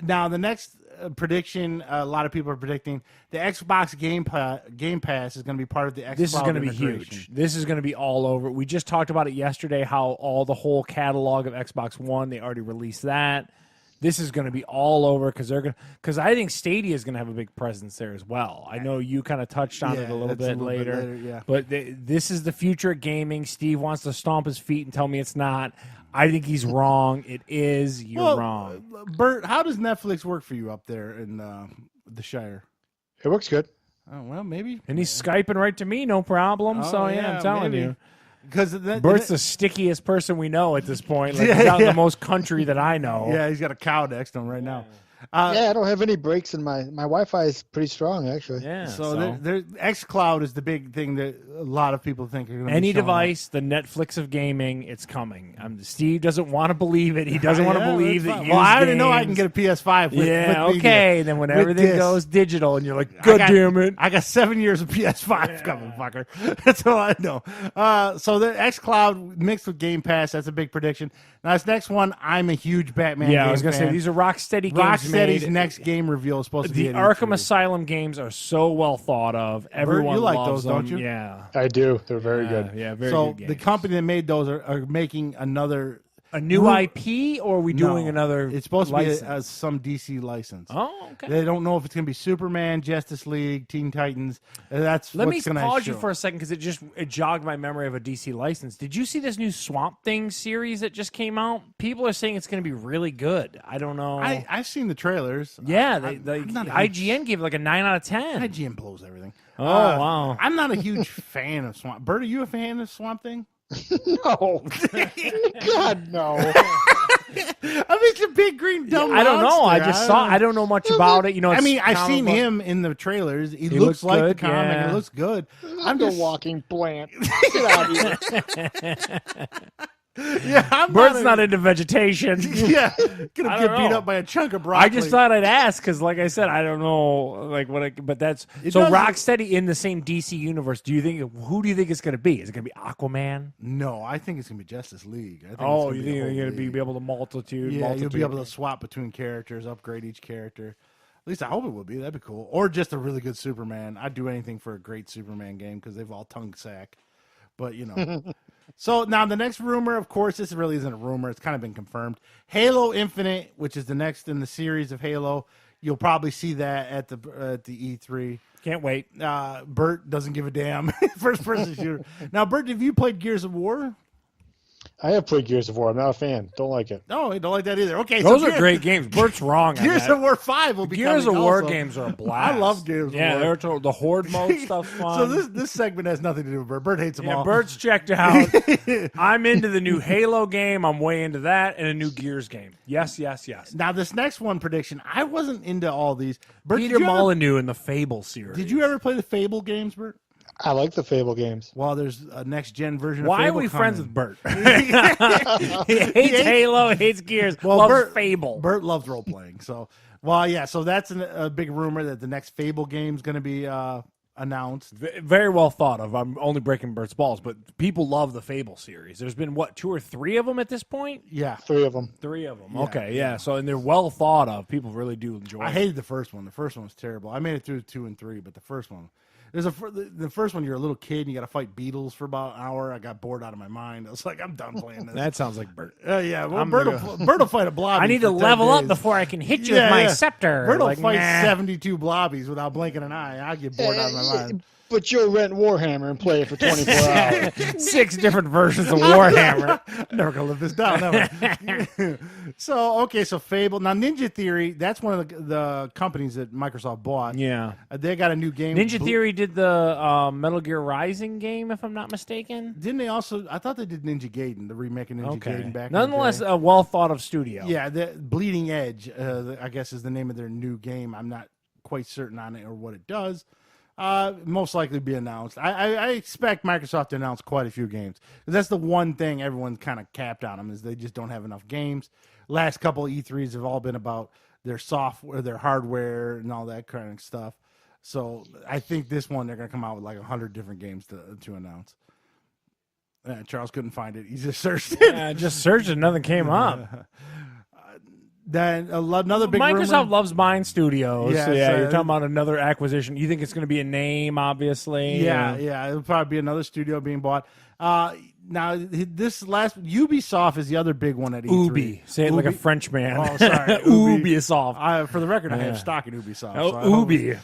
Now, the next prediction, a lot of people are predicting the Xbox Game Pass is going to be part of the Xbox. This is going to be huge. This is going to be all over. We just talked about it yesterday, how the whole catalog of Xbox One, they already released that. This is going to be all over because I think Stadia is going to have a big presence there as well. I know you kind of touched on it a little bit later. But this is the future of gaming. Steve wants to stomp his feet and tell me it's not. I think he's wrong. It is. You're wrong. Bert, how does Netflix work for you up there in the Shire? It works good. Oh, well, maybe. And he's Skyping right to me, no problem. I'm telling you. Because Bert's the stickiest person we know at this point. Like, he's out in the most country that I know. Yeah, he's got a cow next to him right now. I don't have any breaks in my Wi-Fi is pretty strong actually. Yeah. So xCloud is the big thing that a lot of people think are going to be any device, the Netflix of gaming, it's coming. Steve doesn't want to believe it. He doesn't want to believe that. Well, I already know I can get a PS5. Okay. Then when everything goes digital, and you're like, God damn it! I got 7 years of PS5 coming, fucker. That's all I know. So the xCloud mixed with Game Pass, that's a big prediction. Now this next one, I'm a huge Batman. Yeah, I was gonna say these are Rocksteady games. Rocksteady's next game reveal is supposed to be the Arkham Asylum games are so well thought of. Everyone you like loves those, don't them. you? Yeah, I do. They're very good. Yeah, very so good games. the company that made those are making another. A new IP, or are we doing another? It's supposed license? to be some DC license. Oh, okay. They don't know if it's going to be Superman, Justice League, Teen Titans. Let me pause you for a second because it jogged my memory of a DC license. Did you see this new Swamp Thing series that just came out? People are saying it's going to be really good. I don't know. I've seen the trailers. Yeah, IGN gave it like a 9 out of 10. IGN blows everything. Oh, wow. I'm not a huge fan of Swamp. Bert, are you a fan of Swamp Thing? No. God, no. I mean, it's a big green dumb I don't know. monster. I just saw. I don't know much about it. You know, I've seen him in the trailers. He looks like the comic. Yeah. It looks good. I'm just walking plant. Get out of here. Yeah, I'm Bert's not into vegetation. Yeah, gonna I get don't beat know. up by a chunk of broccoli. I just thought I'd ask because, like I said, I don't know, like but that's so. does- Rocksteady in the same DC universe. Who do you think it's going to be? Is it going to be Aquaman? No, I think it's gonna be Justice League. I think Oh, it's you gonna think be you're the going whole to be league. able to multitude? Yeah, you'll be multitude. able to swap between characters, upgrade each character. At least I hope it will be. That'd be cool. Or just a really good Superman. I'd do anything for a great Superman game because they've all tongue sack. But So now the next rumor, of course, this really isn't a rumor. It's kind of been confirmed. Halo Infinite, which is the next in the series of Halo. You'll probably see that at the E3. Can't wait. Bert doesn't give a damn. First person shooter. Now, Bert, have you played Gears of War? I have played Gears of War. I'm not a fan. Don't like it. No, I don't like that either. Okay, Those so are great games. Bert's wrong. on Gears that. of War 5 will be Gears of coming War also. games are a blast. I love Gears of War. Yeah, the horde mode stuff's fun. So this segment has nothing to do with Bert. Bert hates them Yeah, all. Bert's checked out. I'm into the new Halo game. I'm way into that, and a new Gears game. Yes. Now this next one prediction, I wasn't into all these. Bert, Peter Molyneux in the Fable series. Did you ever play the Fable games, Bert? I like the Fable games. Well, there's a next gen version. Why of are Fable we friends with coming. Bert? He hates Halo, hates Gears, loves Fable. Bert loves role playing. So, well, yeah. So that's a big rumor that the next Fable game is going to be announced. Very well thought of. I'm only breaking Bert's balls, but people love the Fable series. There's been, 2 or 3 of them at this point? Yeah, 3 of them. 3 of them. Okay, yeah. So, and they're well thought of. People really do enjoy I it. hated the first one. The first one was terrible. I made it through 2 and 3, but the first one. The first one, you're a little kid and you got to fight beetles for about an hour. I got bored out of my mind. I was like, I'm done playing this. That sounds like Bert. Yeah, well, Bert will fight a blobby. I need to for 10 level up days. before I can hit you with my scepter. Bert will Like, fight nah. 72 blobbies without blinking an eye. I get bored out of my mind. But you'll rent Warhammer and play it for 24 hours. 6 different versions of Warhammer. I'm never gonna live this down. Ever. So Fable. Now Ninja Theory. That's one of the companies that Microsoft bought. Yeah. They got a new game. Ninja Theory did the Metal Gear Rising game, if I'm not mistaken. Didn't they also? I thought they did Ninja Gaiden, the remake of Ninja Gaiden back. Nonetheless, in the a well thought of studio. day. Yeah, the Bleeding Edge. I guess is the name of their new game. I'm not quite certain on it or what it does. Most likely be announced. I expect Microsoft to announce quite a few games. That's the one thing everyone's kind of capped on them is they just don't have enough games. Last couple of E3s have all been about their software, their hardware, and all that kind of stuff. So I think this one they're going to come out with like 100 different games to announce. Charles couldn't find it. He just searched it. Yeah, just searched it. Nothing came up. Then another big Microsoft rumor. loves buying studios. Yeah, So yeah, so- you're talking about another acquisition. You think it's going to be a name, obviously? Yeah, it'll probably be another studio being bought. Now this last Ubisoft is the other big one at E3. Ubi. Say it like a French man. Oh, sorry, Ubisoft. For the record, I Yeah. have stock in Ubisoft. Oh, so I hope- Ubi.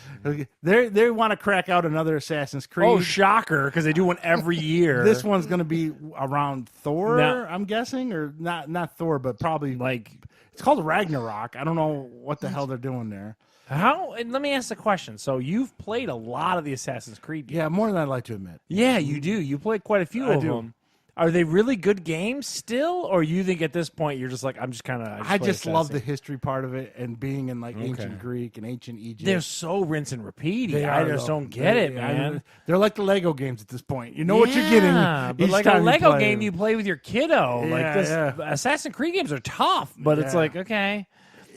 They want to crack out another Assassin's Creed. Oh, shocker, because they do one every year. This one's going to be around Thor, No. I'm guessing, or not Thor, but probably like it's called Ragnarok. I don't know what the hell they're doing there. how? And let me ask the question. So you've played a lot of the Assassin's Creed games. Yeah, more than I'd like to admit. Yeah, you do. You played quite a few I of do. them. Are they really good games still, or you think at this point you're just like, I'm just kind of? I just love the history part of it and being in like ancient Greek and ancient Egypt. They're so rinse and repeat. They I are, just though. don't get it, They- man. They're like the Lego games at this point. You know what you're getting. But each like a time you Lego play game, it. you play with your kiddo. Yeah, like this, yeah. Assassin's Creed games are tough, but it's Yeah. like okay,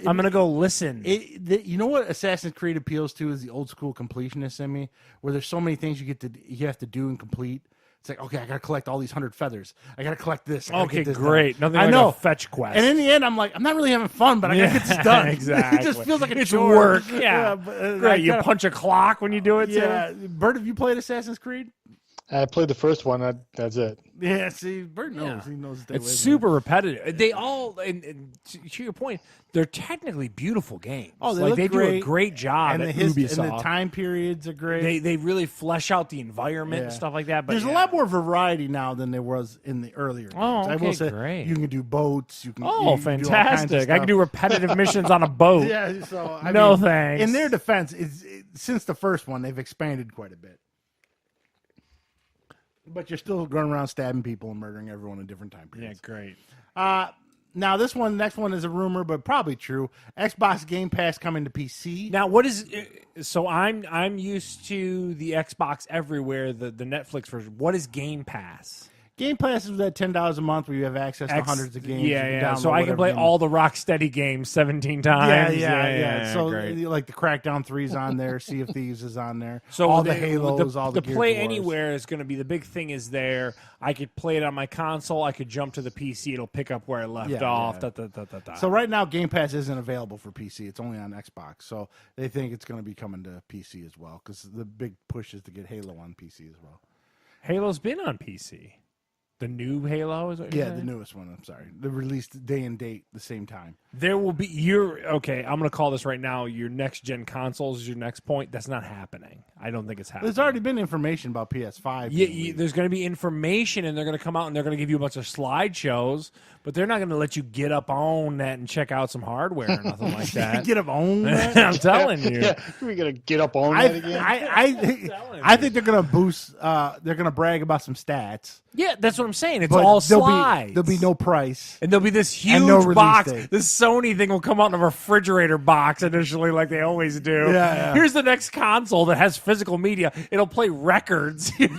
I'm gonna go listen. You know what Assassin's Creed appeals to is the old school completionist in me, where there's so many things you have to do and complete. It's like, okay, I got to collect all these 100 feathers. I got to collect this. I gotta Okay, get this great. done. Nothing I like know. a fetch quest. And in the end, I'm like, I'm not really having fun, but I got to get this done. Exactly. It just feels like a it's chore. work. Yeah, but, great. You kinda- punch a clock when you do it. Yeah. Too? Bert, have you played Assassin's Creed? I played the first one. That's it. Yeah, see, Bert knows. Yeah. He knows. to stay It's away from super repetitive. They all, and to your point, they're technically beautiful games. Oh, they like look they do great. a great it. job And at and the Ubisoft. time periods are great. They really flesh out the environment and Yeah. stuff like that. But There's yeah. a lot more variety now than there was in the earlier games. Oh, I will okay, say great. you can do boats. You can. Oh, you can do all kinds of fantastic! I stuff. can do repetitive missions on a boat. Yeah, so I No mean, thanks. In their defense, since the first one, they've expanded quite a bit. But you're still going around stabbing people and murdering everyone in different time Yeah, periods. great. Now this next one is a rumor, but probably true. Xbox Game Pass coming to PC. Now, what is so? I'm used to the Xbox everywhere, the Netflix version. What is Game Pass? Game Pass is at $10 a month where you have access to hundreds of games. Yeah. So I can play all the Rocksteady games 17 times. Yeah. So great. like the Crackdown 3's on there, Sea of Thieves is on there. So all the Halos, all the Gears Play of Wars. Anywhere is going to be the big thing. Is there? I could play it on my console. I could jump to the PC. It'll pick up where I left off. Yeah. So right now, Game Pass isn't available for PC. It's only on Xbox. So they think it's going to be coming to PC as well because the big push is to get Halo on PC as well. Halo's been on PC. The new Halo is what you're saying? The newest one. I'm sorry, the released day and date the same time. There will be okay. I'm going to call this right now. Your next gen consoles is your next point. That's not happening. I don't think it's happening. There's already been information about PS5. Yeah, there's going to be information, and they're going to come out and they're going to give you a bunch of slideshows, but they're not going to let you get up on that and check out some hardware or nothing like that. Get up on that? I'm telling you. Yeah, we're gonna get up on that again. I think they're going to boost. They're going to brag about some stats. Yeah, that's what I'm saying. It's But all slides. There'll be no price. And there'll be this huge no release box. date. This Sony thing will come out in a refrigerator box initially, like they always do. Yeah. Here's the next console that has physical media. It'll play records. It'll be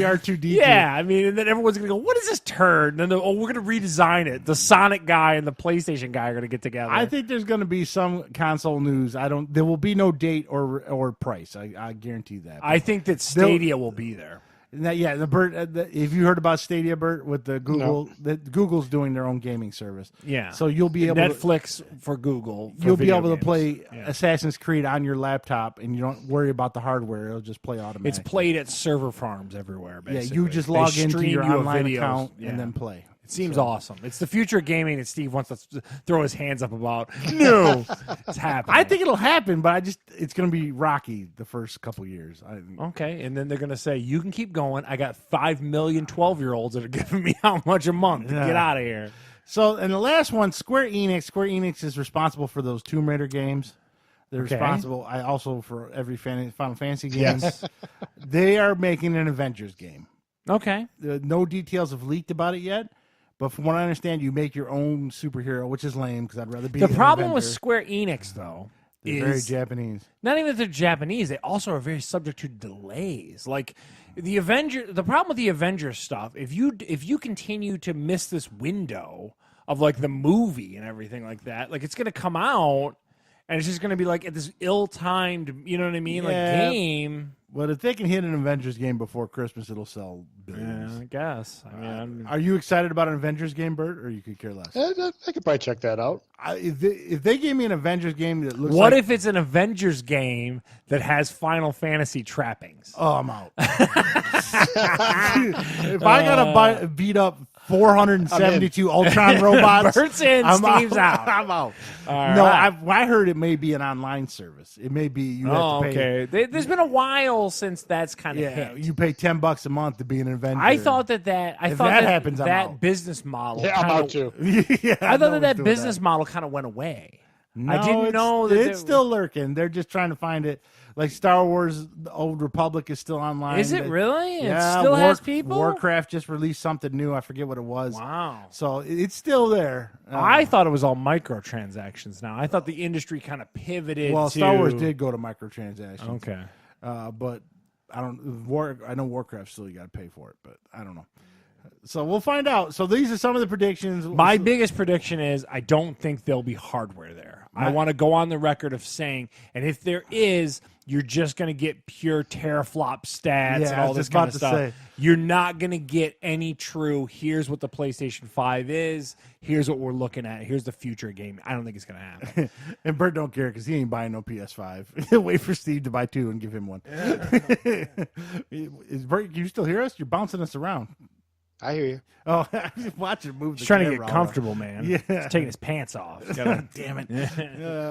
R2D2. Yeah, I mean, and then everyone's gonna go, "What is this turd?" And then we're gonna redesign it. The Sonic guy and the PlayStation guy are gonna get together. I think there's going to be some console news. There will be no date or price. I guarantee that. I think that Stadia will be there. The Bert. If you heard about Stadia, Bert, with the Google, Google's doing their own gaming service. Yeah. So you'll be able Netflix for Google. You'll be able to games. play Yeah. Assassin's Creed on your laptop, and you don't worry about the hardware. It'll just play automatically. It's played at server farms everywhere. Basically. You just They log into stream your you a online videos. account Yeah. and then play. It seems awesome. It's the future of gaming that Steve wants to throw his hands up about. No, it's happening. I think it'll happen, but it's going to be rocky the first couple years. Okay, and then they're going to say, you can keep going. I got 5 million 12-year-olds that are giving me how much a month. Yeah. Get out of here. So, and the last one, Square Enix is responsible for those Tomb Raider games. They're responsible also for every Final Fantasy game. Yes. They are making an Avengers game. Okay. No details have leaked about it yet. But from what I understand, you make your own superhero, which is lame because I'd rather be The an problem with Avenger. Square Enix, though, They're is very Japanese. not even that they're Japanese. They also are very subject to delays. Like the problem with the Avengers stuff, if you continue to miss this window of like the movie and everything like that, like it's going to come out and it's just going to be like at this ill-timed, you know what I mean, like game. But if they can hit an Avengers game before Christmas, it'll sell billions. Yeah, I guess. I mean, Are you excited about an Avengers game, Bert, or you could care less? I could probably check that out. If they gave me an Avengers game that looks what like... if it's an Avengers game that has Final Fantasy trappings? Oh, I'm out. If I got to beat up 472 Ultron robots, Burts in, Steve's out. I'm out. All No, right. I heard it may be an online service. It may be you have to pay. Okay. There's been a while since that's kind of Yeah, hit. you pay $10 a month to be an Avenger. I thought that happens, I'm that out. business model. Yeah, I'm kinda- out too. Yeah, I thought no one's that doing business model kind of went away. No, I didn't know that it's still lurking. They're just trying to find it. Like Star Wars: The Old Republic is still online. Is it really? Yeah, it still has people. Warcraft just released something new. I forget what it was. Wow. So it's still there. I thought it was all microtransactions. Now I thought the industry kind of pivoted. Well, to... Star Wars did go to microtransactions. Okay. But I don't. I know Warcraft still you got to pay for it, but I don't know. So we'll find out. So these are some of the predictions. My biggest prediction is I don't think there'll be hardware there. I want to go on the record of saying, and if there is, you're just going to get pure teraflop stats and all this kind of stuff. You're not going to get any true, here's what the PlayStation 5 is, here's what we're looking at, here's the future game. I don't think it's going to happen. And Bert don't care because he ain't buying no PS5. He'll wait for Steve to buy two and give him one. Is Bert, you still hear us? You're bouncing us around. I hear you. Oh, I'm just watching move. He's trying to get comfortable, man. Yeah. He's taking his pants off. He's gotta- Damn it.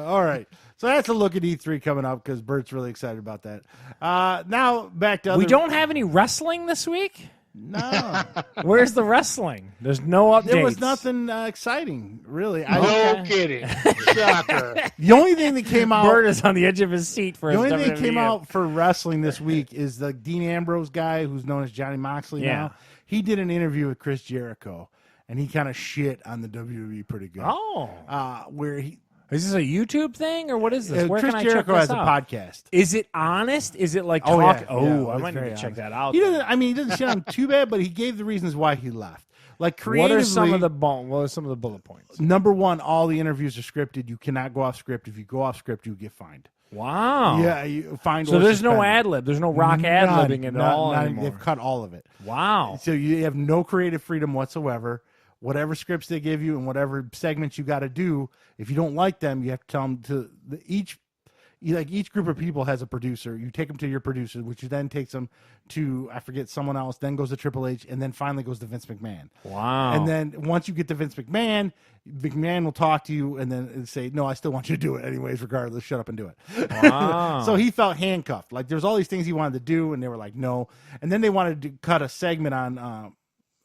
All right. So that's a look at E3 coming up because Bert's really excited about that. Now back to other... We don't have any wrestling this week? No. Where's the wrestling? There's no updates. There was nothing exciting, really. No kidding. Shocker. The only thing that came out... Bert is on the edge of his seat for The his only thing that came WWE. out for wrestling this week is the Dean Ambrose guy who's known as Johnny Moxley Yeah. now. He did an interview with Chris Jericho, and he kind of shit on the WWE pretty good. Oh. Where he... Is this a YouTube thing or what is this? Where Chris can I Jericho check this has out? a podcast. Is it honest? Is it like Oh, talk? yeah. Oh, Yeah, I it's might need very to check honest. that out. He doesn't. I mean, he doesn't shit on him too bad, but he gave the reasons why he left. Like What creatively, are some of the what are some of the bullet points? number one, all the interviews are scripted. You cannot go off script. If you go off script, you get fined. Wow. Yeah, you find. So or there's no suspended. ad lib. There's no rock ad libbing at all anymore. They've cut all of it. Wow. So you have no creative freedom whatsoever. Whatever scripts they give you and whatever segments you got to do, if you don't like them, you have to tell them to each group of people has a producer. You take them to your producer, which then takes them to, I forget, someone else, then goes to Triple H, and then finally goes to Vince McMahon. Wow. And then once you get to Vince McMahon, McMahon will talk to you and then say, no, I still want you to do it anyways, regardless. Shut up and do it. Wow. So he felt handcuffed. Like there's all these things he wanted to do, and they were like, no. And then they wanted to cut a segment on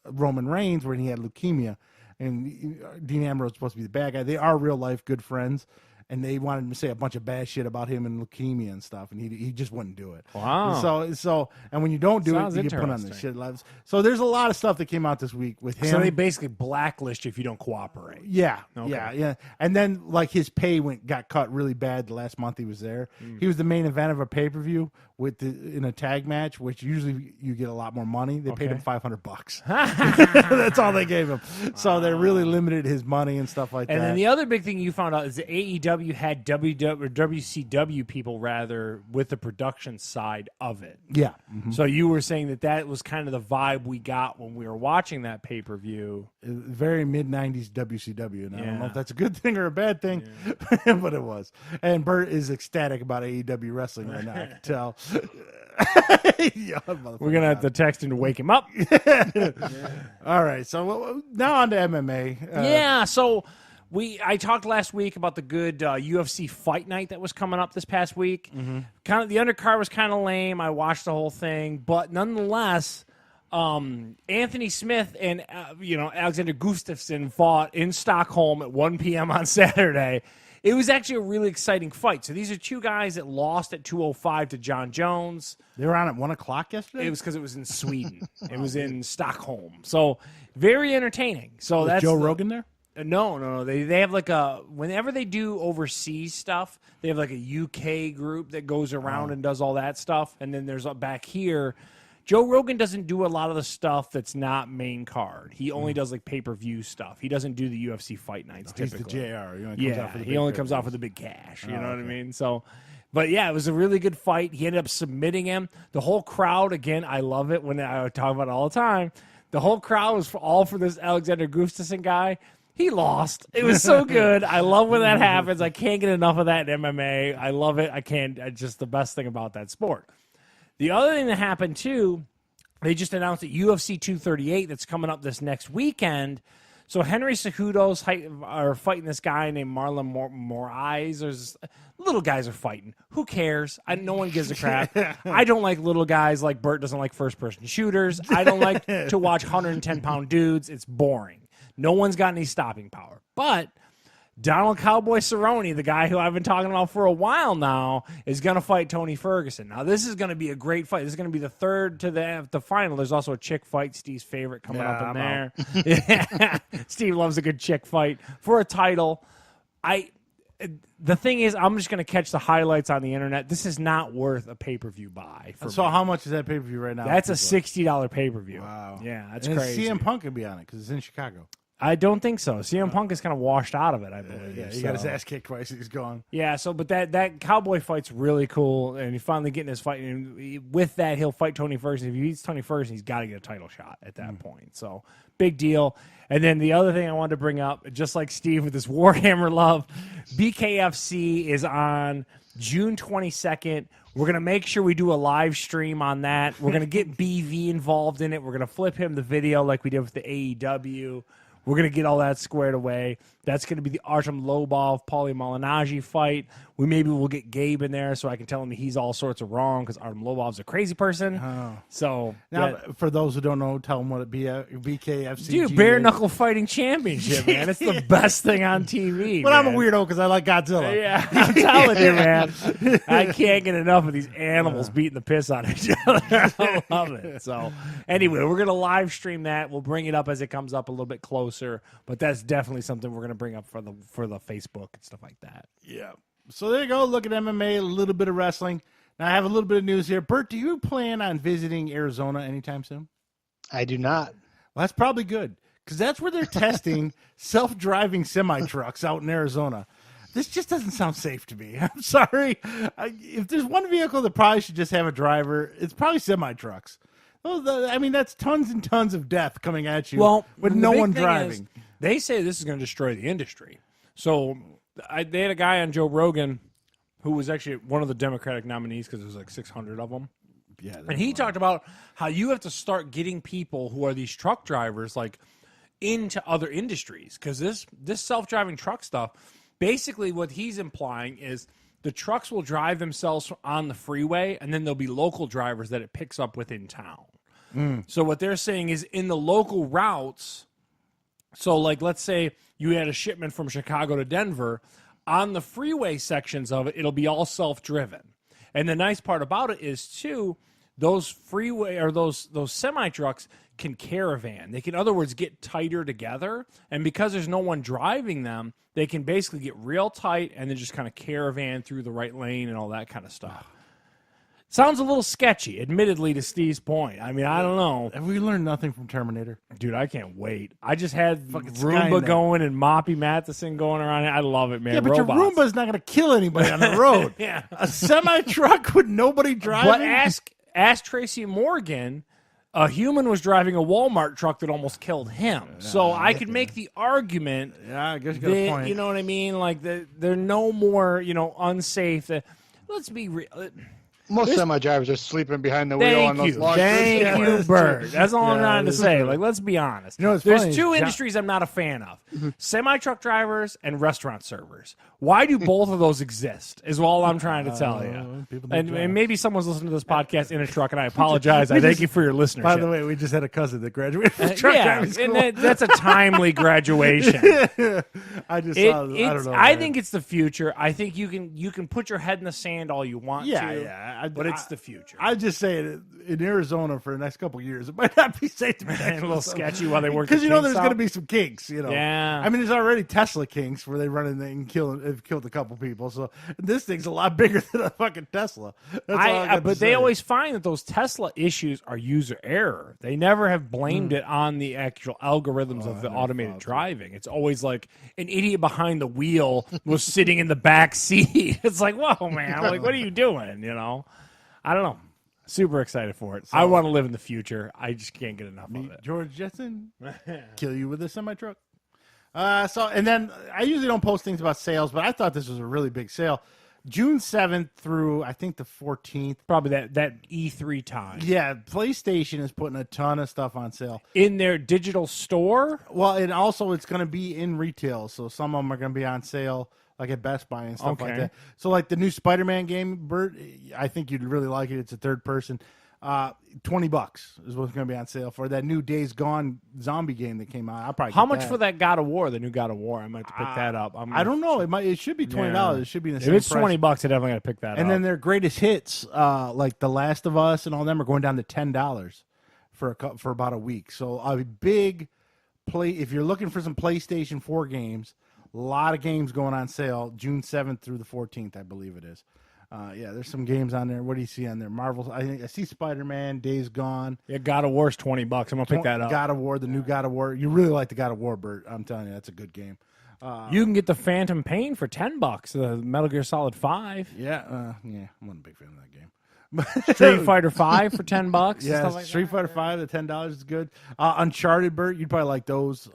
Roman Reigns when he had leukemia, and Dean Ambrose was supposed to be the bad guy. They are real life good friends. And they wanted him to say a bunch of bad shit about him and leukemia and stuff, and he just wouldn't do it. Wow. So and when you don't do Sounds it, you get put on the interesting. shit lives. So there's a lot of stuff that came out this week with him. So they basically blacklist you if you don't cooperate. Yeah, Okay. yeah. And then like his pay got cut really bad the last month he was there. He was the main event of a pay-per-view in a tag match, which usually you get a lot more money. They paid him $500. That's all they gave him. So they really limited his money and stuff like that. And then the other big thing you found out is that AEW had WCW people rather with the production side of it. Yeah. So you were saying that was kind of the vibe we got when we were watching that pay-per-view. Very mid-90s WCW, and I don't know Yeah. if that's a good thing or a bad thing, but it was. And Bert is ecstatic about AEW wrestling right now, I can tell. Yeah, We're going to have to text him to wake him up. all right, so now on to MMA. Yeah, so I talked last week about the good UFC fight night that was coming up this past week. Kind of the undercard was kind of lame. I watched the whole thing, but nonetheless, Anthony Smith and Alexander Gustafsson fought in Stockholm at 1 p.m. on Saturday. It was actually a really exciting fight. So these are two guys that lost at 205 to John Jones. They were on at 1 o'clock yesterday? It was because it was in Sweden. It was in Stockholm. So very entertaining. So Was that's Joe Rogan there? No. They have like whenever they do overseas stuff, they have like a UK group that goes around and does all that stuff. And then there's back here, Joe Rogan doesn't do a lot of the stuff that's not main card. He only does like pay-per-view stuff. He doesn't do the UFC fight nights typically. He's the JR. He only comes out for the big cash. You know what I mean? So, but yeah, it was a really good fight. He ended up submitting him. The whole crowd, again, I love it when I talk about it all the time. The whole crowd was all for this Alexander Gustafsson guy. He lost. It was so good. I love when that happens. I can't get enough of that in MMA. I love it. It's just the best thing about that sport. The other thing that happened, too, they just announced that UFC 238 that's coming up this next weekend. So Henry Cejudo's are fighting this guy named Marlon Moraes. Little guys are fighting. Who cares? No one gives a crap. I don't like little guys like Bert doesn't like first-person shooters. I don't like to watch 110-pound dudes. It's boring. No one's got any stopping power. But Donald Cowboy Cerrone, the guy who I've been talking about for a while now, is going to fight Tony Ferguson. Now, this is going to be a great fight. This is going to be the third to the final. There's also a chick fight, Steve's favorite, coming up in there. Yeah. Steve loves a good chick fight for a title. The thing is, I'm just going to catch the highlights on the internet. This is not worth a pay-per-view buy. So how much is that pay-per-view right now? That's a $60 pay-per-view. Wow. Yeah, that's and crazy. CM Punk could be on it because it's in Chicago. I don't think so. CM Punk is kind of washed out of it, I believe. Yeah, he got his ass kicked twice. He's gone. Yeah, but that Cowboy fight's really cool, and he's finally getting his fight. And with that, he'll fight Tony Ferguson. If he beats Tony Ferguson, he's got to get a title shot at that point. So, big deal. And then the other thing I wanted to bring up, just like Steve with this Warhammer love, BKFC is on June 22nd. We're going to make sure we do a live stream on that. We're going to get BV involved in it. We're going to flip him the video like we did with the AEW. We're going to get all that squared away. That's going to be the Artem Lobov-Paulie Malignaggi fight. Maybe we'll get Gabe in there so I can tell him he's all sorts of wrong because Artem Lobov's a crazy person. Oh. So now, for those who don't know, tell them what it be BKFC. Dude, bare knuckle fighting championship, man. It's the best thing on TV. But man. I'm a weirdo because I like Godzilla. Yeah, I'm telling you, man. I can't get enough of these animals beating the piss out of each other. I love it. So, anyway, we're going to live stream that. We'll bring it up as it comes up a little bit closer. closer. But that's definitely something we're going to bring up for the Facebook and stuff like that. Yeah. So there you go. Look at MMA, a little bit of wrestling. Now I have a little bit of news here. Bert, do you plan on visiting Arizona anytime soon? I do not. Well, that's probably good because that's where they're testing self-driving semi-trucks out in Arizona. This just doesn't sound safe to me. I'm sorry. If there's one vehicle that probably should just have a driver, it's probably semi-trucks. I mean, that's tons and tons of death coming at you with no one driving. They say this is going to destroy the industry. So they had a guy on Joe Rogan who was actually one of the Democratic nominees because there was like 600 of them. Yeah, and he talked about how you have to start getting people who are these truck drivers like into other industries because this self-driving truck stuff, basically what he's implying is the trucks will drive themselves on the freeway and then there'll be local drivers that it picks up within town. So what they're saying is in the local routes, so like let's say you had a shipment from Chicago to Denver, on the freeway sections of it, it'll be all self-driven. And the nice part about it is too, those freeway or those semi trucks can caravan. They can, in other words, get tighter together. And because there's no one driving them, they can basically get real tight and then just kind of caravan through the right lane and all that kind of stuff. Sounds a little sketchy, admittedly, to Steve's point. I mean, I don't know. Have we learned nothing from Terminator? Dude, I can't wait. I just had Roomba going and Moppy Matheson going around. I love it, man. Yeah, but Robots. your Roomba's not going to kill anybody on the road. Yeah. A semi-truck with nobody driving? But ask Tracy Morgan. A human was driving a Walmart truck that almost killed him. So I could make the argument. Yeah, I guess you got a point. You know what I mean? Like, they're no more, unsafe. Let's be real. Most semi-drivers are sleeping behind the wheel on those long Thank you, Bert. That's all I'm trying to say. true. Like, let's be honest. What's There's funny two is industries I'm not a fan of. Semi-truck drivers and restaurant servers. Why do both of those exist is all I'm trying to tell you. And maybe someone's listening to this podcast in a truck, and I apologize. I thank you for your listenership. By the way, we just had a cousin that graduated from truck driving school. And that's a timely graduation. I just saw, I don't know. I think it's the future. I think you can put your head in the sand all you want to. Yeah. But it's the future. I just say it in Arizona for the next couple of years. It might not be safe to be a little sketchy while they work because there's going to be some kinks. Yeah. I mean, there's already Tesla kinks where they run in there and have killed a couple people. So this thing's a lot bigger than a fucking Tesla. But they always find that those Tesla issues are user error. They never have blamed it on the actual algorithms of the automated driving. It's always like an idiot behind the wheel was sitting in the back seat. It's like, whoa, man! Like, what are you doing? I don't know. Super excited for it. I want to live in the future. I just can't get enough of it. George Jetson, kill you with a semi-truck. And then I usually don't post things about sales, but I thought this was a really big sale. June 7th through, I think, the 14th. Probably that E3 time. Yeah, PlayStation is putting a ton of stuff on sale. In their digital store? Well, and also it's going to be in retail, so some of them are going to be on sale, like at Best Buy and stuff like that. So like the new Spider-Man game, Bert, I think you'd really like it. It's a third person. $20 is what's going to be on sale for that new Days Gone zombie game that came out. I'll probably How much for that God of War, the new God of War? I might have to pick that up. I don't know. It should be $20. Yeah. It should be in the if same it's price. $20, I definitely got to pick that up. And then their greatest hits, like The Last of Us and all them, are going down to $10 for about a week. So a big play. If you're looking for some PlayStation 4 games, a lot of games going on sale June 7th through the 14th, I believe it is. Yeah, there's some games on there. What do you see on there? Marvel. I see Spider-Man, Days Gone. Yeah, God of War's $20. I'm gonna pick that up. God of War, the new God of War. You really like the God of War, Bert? I'm telling you, that's a good game. You can get the Phantom Pain for $10. The Metal Gear Solid 5. Yeah, I wasn't a big fan of that game. Street Fighter 5 for $10. Yeah, like Street Fighter 5 at $10 is good. Uncharted, Bert, you'd probably like those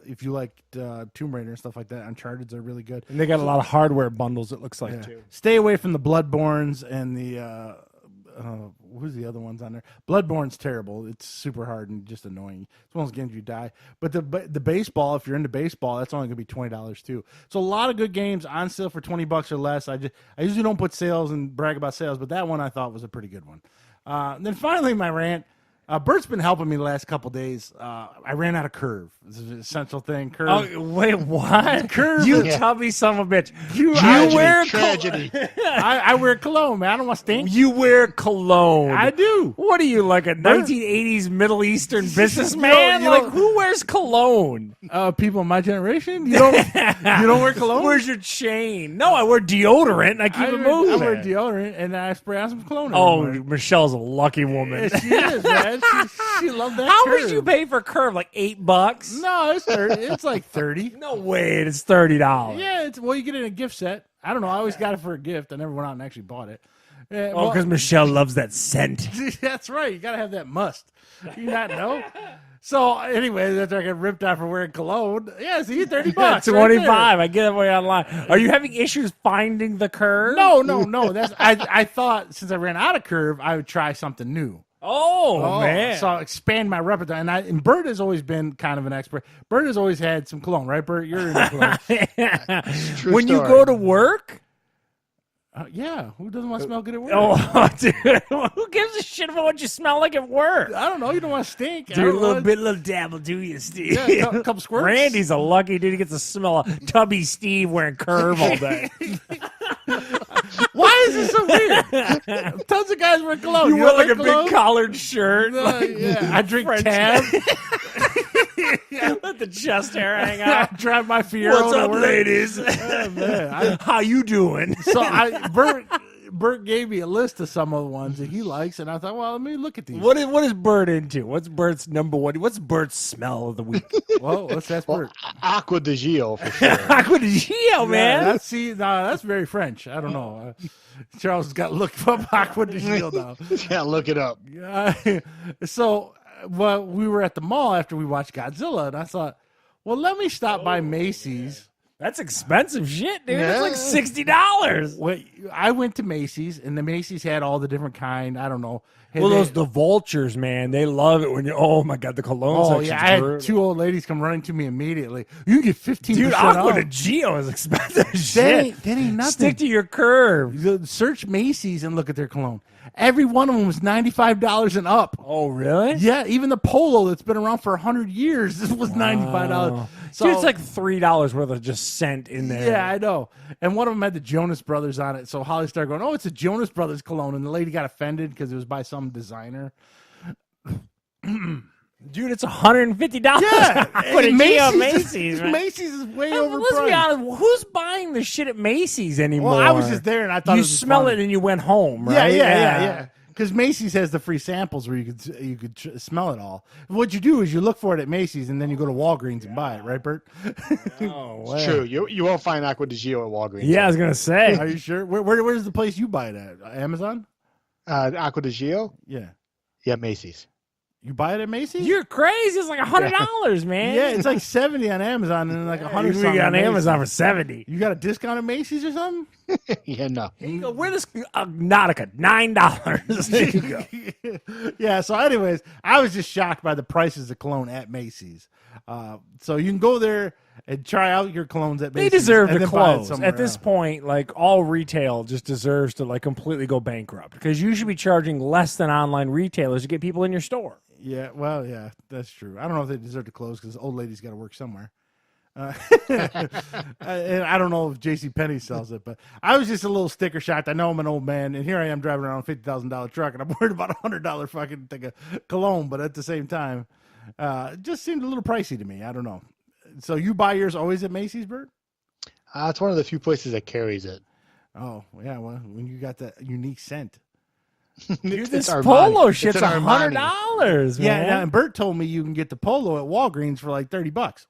if you liked Tomb Raider and stuff like that. Uncharted's are really good. And they got a lot of hardware bundles, it looks like, too. Stay away from the Bloodborns and the who's the other ones on there? Bloodborne's terrible. It's super hard and just annoying. It's one of those games you die. But the baseball, if you're into baseball, that's only gonna be $20 too. So a lot of good games on sale for $20 or less. I usually don't put sales and brag about sales, but that one I thought was a pretty good one. Then finally, my rant. Bert's been helping me the last couple days. I ran out of Curve. This is an essential thing. Curve. Oh, wait, what? Curve. You tubby son of a bitch. You wear tragedy. I wear cologne, man. I don't want to stink. You wear cologne. I do. What are you, like a 1980s Middle Eastern businessman? You know- Like, who wears cologne? People in my generation, you don't wear cologne. Where's your chain? No, I wear deodorant and I keep it moving. I wear deodorant and I spray on some cologne. Oh, every morning. Michelle's a lucky woman. Yeah, she is, man. She loved that. How Curve. much you pay for Curve? Like $8? No, it's 30. It's like 30. No way, it's $30. Yeah, you get it in a gift set. I don't know. I always got it for a gift. I never went out and actually bought it. Oh, because Michelle loves that scent. That's right. You got to have that must. You not know? So, anyway, after I got ripped out for wearing cologne, yeah, see, $30. Yeah, 25. I get it way online. Are you having issues finding the Curve? No. That's I thought since I ran out of Curve, I would try something new. Oh, man. So I'll expand my repertoire. And Bert has always been kind of an expert. Bert has always had some cologne, right, Bert? You're in cologne. When you go to work? Yeah. Who doesn't want to smell good at work? Oh, dude. Who gives a shit about what you smell like at work? I don't know. You don't want to stink. Dude, a little dabble, do you, Steve? Yeah, a couple squirts. Randy's a lucky dude. He gets to smell a tubby Steve wearing Curve all day. Why is this so weird? Tons of guys wear cologne. You wear like a cologne? big collared shirt. Yeah. I drink French tab. Let the chest hair hang out. Drive my Fiero. What's to up, work. ladies? Oh, man. How you doing? So Bert gave me a list of some of the ones that he likes, and I thought, well, let me look at these. What is Bert into? What's Bert's number one? What's Bert's smell of the week? Well, let's ask Bert. Aqua di Gio for sure. Aqua di Gio, man. That's very French. I don't know. Charles has got to look up Aqua di Gio now. Yeah, look it up. So, well, we were at the mall after we watched Godzilla, and I thought, well, let me stop by Macy's. That's expensive shit, dude. Yeah. It's like $60. Wait, I went to Macy's, and the Macy's had all the different kind. I don't know. Hey, Well, the vultures, man, they love it when you. Oh my god, the cologne Oh section's yeah, I had brutal. two old ladies come running to me immediately. You can get 15% Dude, off. Aqua di Gio is expensive That shit. ain't nothing. Stick to your Curve. Search Macy's and look at their cologne. Every one of them was $95 and up. Oh, really? Yeah, even the Polo that's been around for 100 years, this was $95. So Dude, it's like $3 worth of just scent in there. yeah, I know. And one of them had the Jonas Brothers on it. So Holly started going, "Oh, it's a Jonas Brothers cologne," and the lady got offended because it was by some designer. Dude, it's $150. Yeah, Aqua di Gio, Macy's, man. Macy's is way Hey, overpriced. let's be honest. Who's buying the shit at Macy's anymore? Well, I was just there and I thought you it was smell funny. it and you went home, Yeah, right? yeah. Because Macy's has the free samples where you could smell it all. What you do is you look for it at Macy's and then you go to Walgreens and buy it, right, Bert? Oh, It's true. You won't find Aqua di Gio at Walgreens. Yeah, I was gonna say. Are you sure? Where's the place you buy it at? Amazon? Aqua di Gio? Yeah. Yeah, Macy's. You buy it at Macy's? You're crazy. It's like $100, man. Yeah, it's like 70 on Amazon and like 100 You can get on Amazon for 70. You got a discount at Macy's or something? Yeah, no. Here you go. Wear this Nautica, $9. There you go. Yeah, so anyways, I was just shocked by the prices of cologne at Macy's. So you can go there and try out your colognes at Macy's. They deserve and to then buy it close. somewhere At this else. point, like all retail just deserves to like completely go bankrupt because you should be charging less than online retailers to get people in your store. Yeah, well, yeah, that's true. I don't know if they deserve to close because old lady's got to work somewhere. And I don't know if JCPenney sells it, but I was just a little sticker shocked. I know I'm an old man, and here I am driving around a $50,000 truck, and I'm worried about $100 fucking thing of cologne, but at the same time, it just seemed a little pricey to me. I don't know. So you buy yours always at Macy's, Bert? It's one of the few places that carries it. Oh, yeah, well, when you got that unique scent. Dude, It's this Armani. polo It's shit's an Armani. $100, Yeah, man. and Bert told me you can get the Polo at Walgreens for like $30.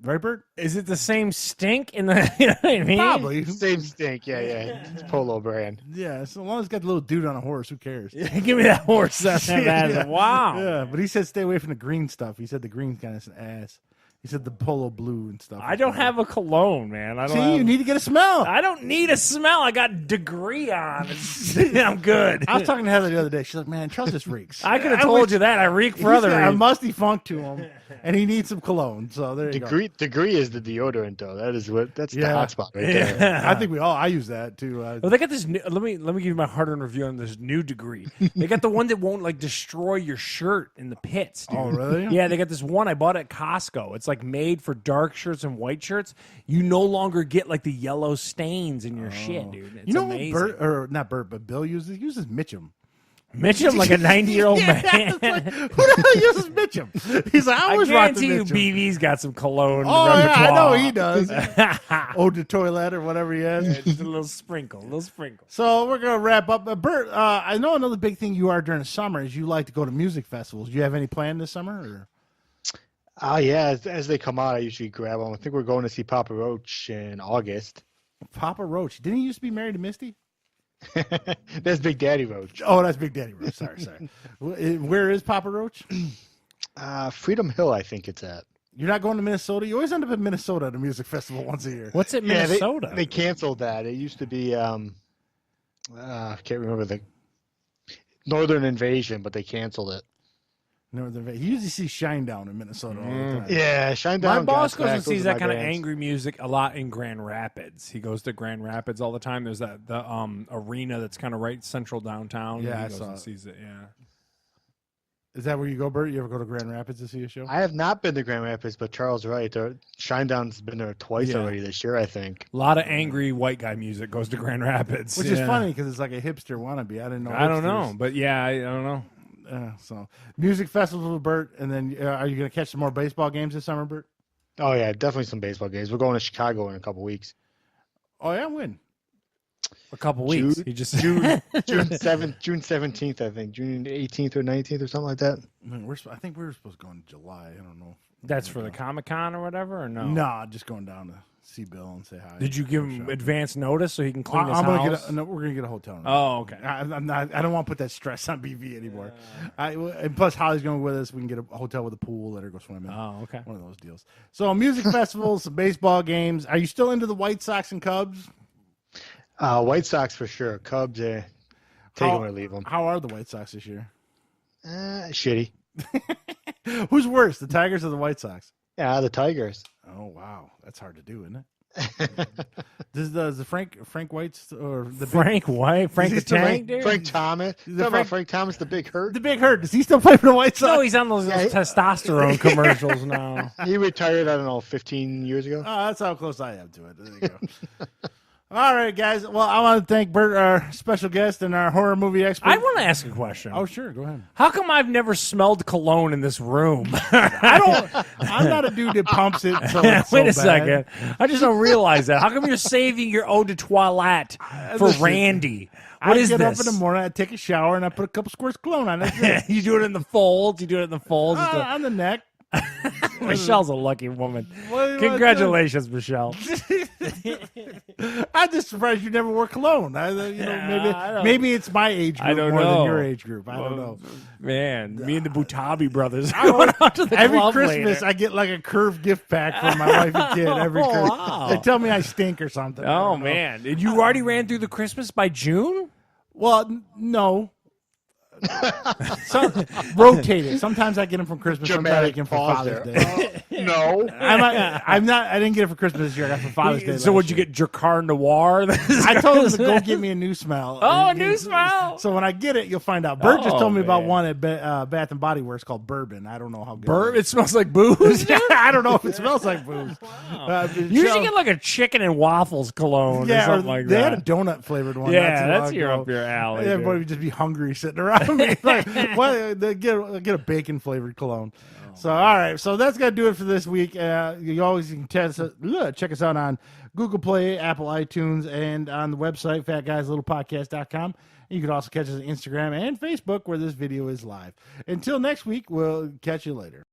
Right, Bert? Is it the same stink in the? You know what I mean? Probably. Same stink. Yeah. It's Polo brand. Yeah, so long as it's got the little dude on a horse, who cares? Give me that horse. That's Yeah. Wow. Yeah, but he said stay away from the green stuff. He said the green's kind of ass. He said the Polo Blue and stuff. I don't have a cologne, man. I don't. See, you need to get a smell. I don't need a smell. I got Degree on. I'm good. I was talking to Heather the other day. She's like, "Man, Charles just reeks." I could have told you that. I reek for other a reasons. musty funk to him, and he needs some cologne. So there you go. Degree is the deodorant, though. That's the Yeah. hot spot right there. I think I use that too. Well, they got this. New, let me give you my hard-earned review on this new Degree. They got the one that won't like destroy your shirt in the pits. Dude. Oh, really? Yeah, they got this one. I bought at Costco. It's like made for dark shirts and white shirts. You no longer get like the yellow stains in your shit, dude. It's You know amazing. what Bert, or not Bert, but Bill uses? He uses Mitchum. Mitchum, like a 90-year-old Yeah, man. it's like, who the hell uses Mitchum? He's like, I I always rock the guarantee you, Mitchum. BB's got some cologne. Oh, yeah, I repertoire. know he does. Ode to Toilet or whatever he has. Just a little sprinkle, So we're going to wrap up. Bert, I know another big thing you are during the summer is you like to go to music festivals. Do you have any plan this summer? Or? Yeah, as they come out, I usually grab them. I think we're going to see Papa Roach in August. Papa Roach. Didn't he used to be married to Misty? That's Big Daddy Roach. Oh, that's Big Daddy Roach. Sorry. Where is Papa Roach? Freedom Hill, I think it's at. You're not going to Minnesota? You always end up in Minnesota at a music festival once a year. What's it, Yeah, Minnesota? they canceled that. It used to be, I can't remember the Northern Invasion, but they canceled it. You usually see Shinedown in Minnesota all the time. Yeah, Shinedown. My boss goes Godsmack, and those sees are that my kind of bands. angry music a lot in Grand Rapids. He goes to Grand Rapids all the time. There's the arena that's kind of right central downtown. Yeah, he I goes saw and it. sees it. Yeah. Is that where you go, Bert? You ever go to Grand Rapids to see a show? I have not been to Grand Rapids, but Charles right. Shinedown's been there twice Yeah. already this year, I think. A lot of angry white guy music goes to Grand Rapids, Which yeah. is funny because it's like a hipster wannabe. I didn't know. I don't hipsters- know, but yeah, I don't know. So music festivals with Bert, and then are you going to catch some more baseball games this summer, Bert? Oh yeah, definitely some baseball games. We're going to Chicago in a couple weeks. Oh yeah, when? A couple weeks. June- He just June 17th, I think. June 18th or 19th or something like that. I think we were supposed to go in July. I don't know. That's for the Comic-Con or whatever, or no? Nah, just going down to see Bill and say hi. Did you give him advance notice so he can clean his I'm gonna house? we're gonna get a hotel room. Oh, okay. I'm not. I don't want to put that stress on BV anymore. And plus, Holly's going with us. We can get a hotel with a pool. Let her go swimming. Oh, okay. One of those deals. So, music festivals, some baseball games. Are you still into the White Sox and Cubs? White Sox for sure. Cubs, take them or leave them. How are the White Sox this year? Shitty. Who's worse, the Tigers or the White Sox? Yeah, the Tigers. Oh wow, that's hard to do, isn't it? Does the Frank White's or the Frank White? Frank the Is he still Tank, dude? Frank Thomas. The Talk about Frank- Frank Thomas, the big hurt. the Big Hurt? Does he still play for the White Sox? No, he's on those Yeah, testosterone commercials now. He retired, I don't know, 15 years ago. Oh, that's how close I am to it. There you go. All right, guys. Well, I want to thank Bert, our special guest and our horror movie expert. I want to ask a question. Oh, sure. Go ahead. How come I've never smelled cologne in this room? I'm not a dude that pumps it. So it's Wait so a bad. second. I just don't realize that. How come you're saving your eau de toilette for Listen, Randy? I What is get this? up in the morning, I take a shower, and I put a couple squirts of cologne on it. You do it in the folds. You do it in the folds. On the neck. Michelle's a lucky woman. What do you wanna Congratulations, Michelle. I'm just surprised you never wore cologne. I don't- Maybe it's my age group I don't more know. than your age group. I don't know. Man, me and the Butabi brothers are going out to the Every club Christmas, later. I get like a curved gift pack from my wife and kid. Every Oh, Christmas, wow. they tell me I stink or something. I Oh don't know. man, and you already ran through the Christmas by June? Well, no. So rotate it. Sometimes I get them from Christmas. Sometimes I get them for pause Father's there. Day. No. I'm not. I didn't get it for Christmas this year. I got it for Father's Day. So last would you year. get Dracar Noir? I told him to go get me a new smell. Oh, a new smell. So when I get it, you'll find out. Bert just Oh, told me about man. one at Bath and Body Works called Bourbon. I don't know how good. Burp, it it smells like booze. is. I don't know if it smells like booze. You should get like a chicken and waffles cologne or yeah, something like they that. had a donut flavored one. Yeah, not too that's long your ago. up your alley. Everybody dude. would just be hungry sitting around me. Like, what? Get a bacon flavored cologne. So all right, so that's gonna do it for this week. You always can check us out on Google Play, Apple iTunes, and on the website fatguyslittlepodcast.com. You can also catch us on Instagram and Facebook where this video is live. Until next week, we'll catch you later.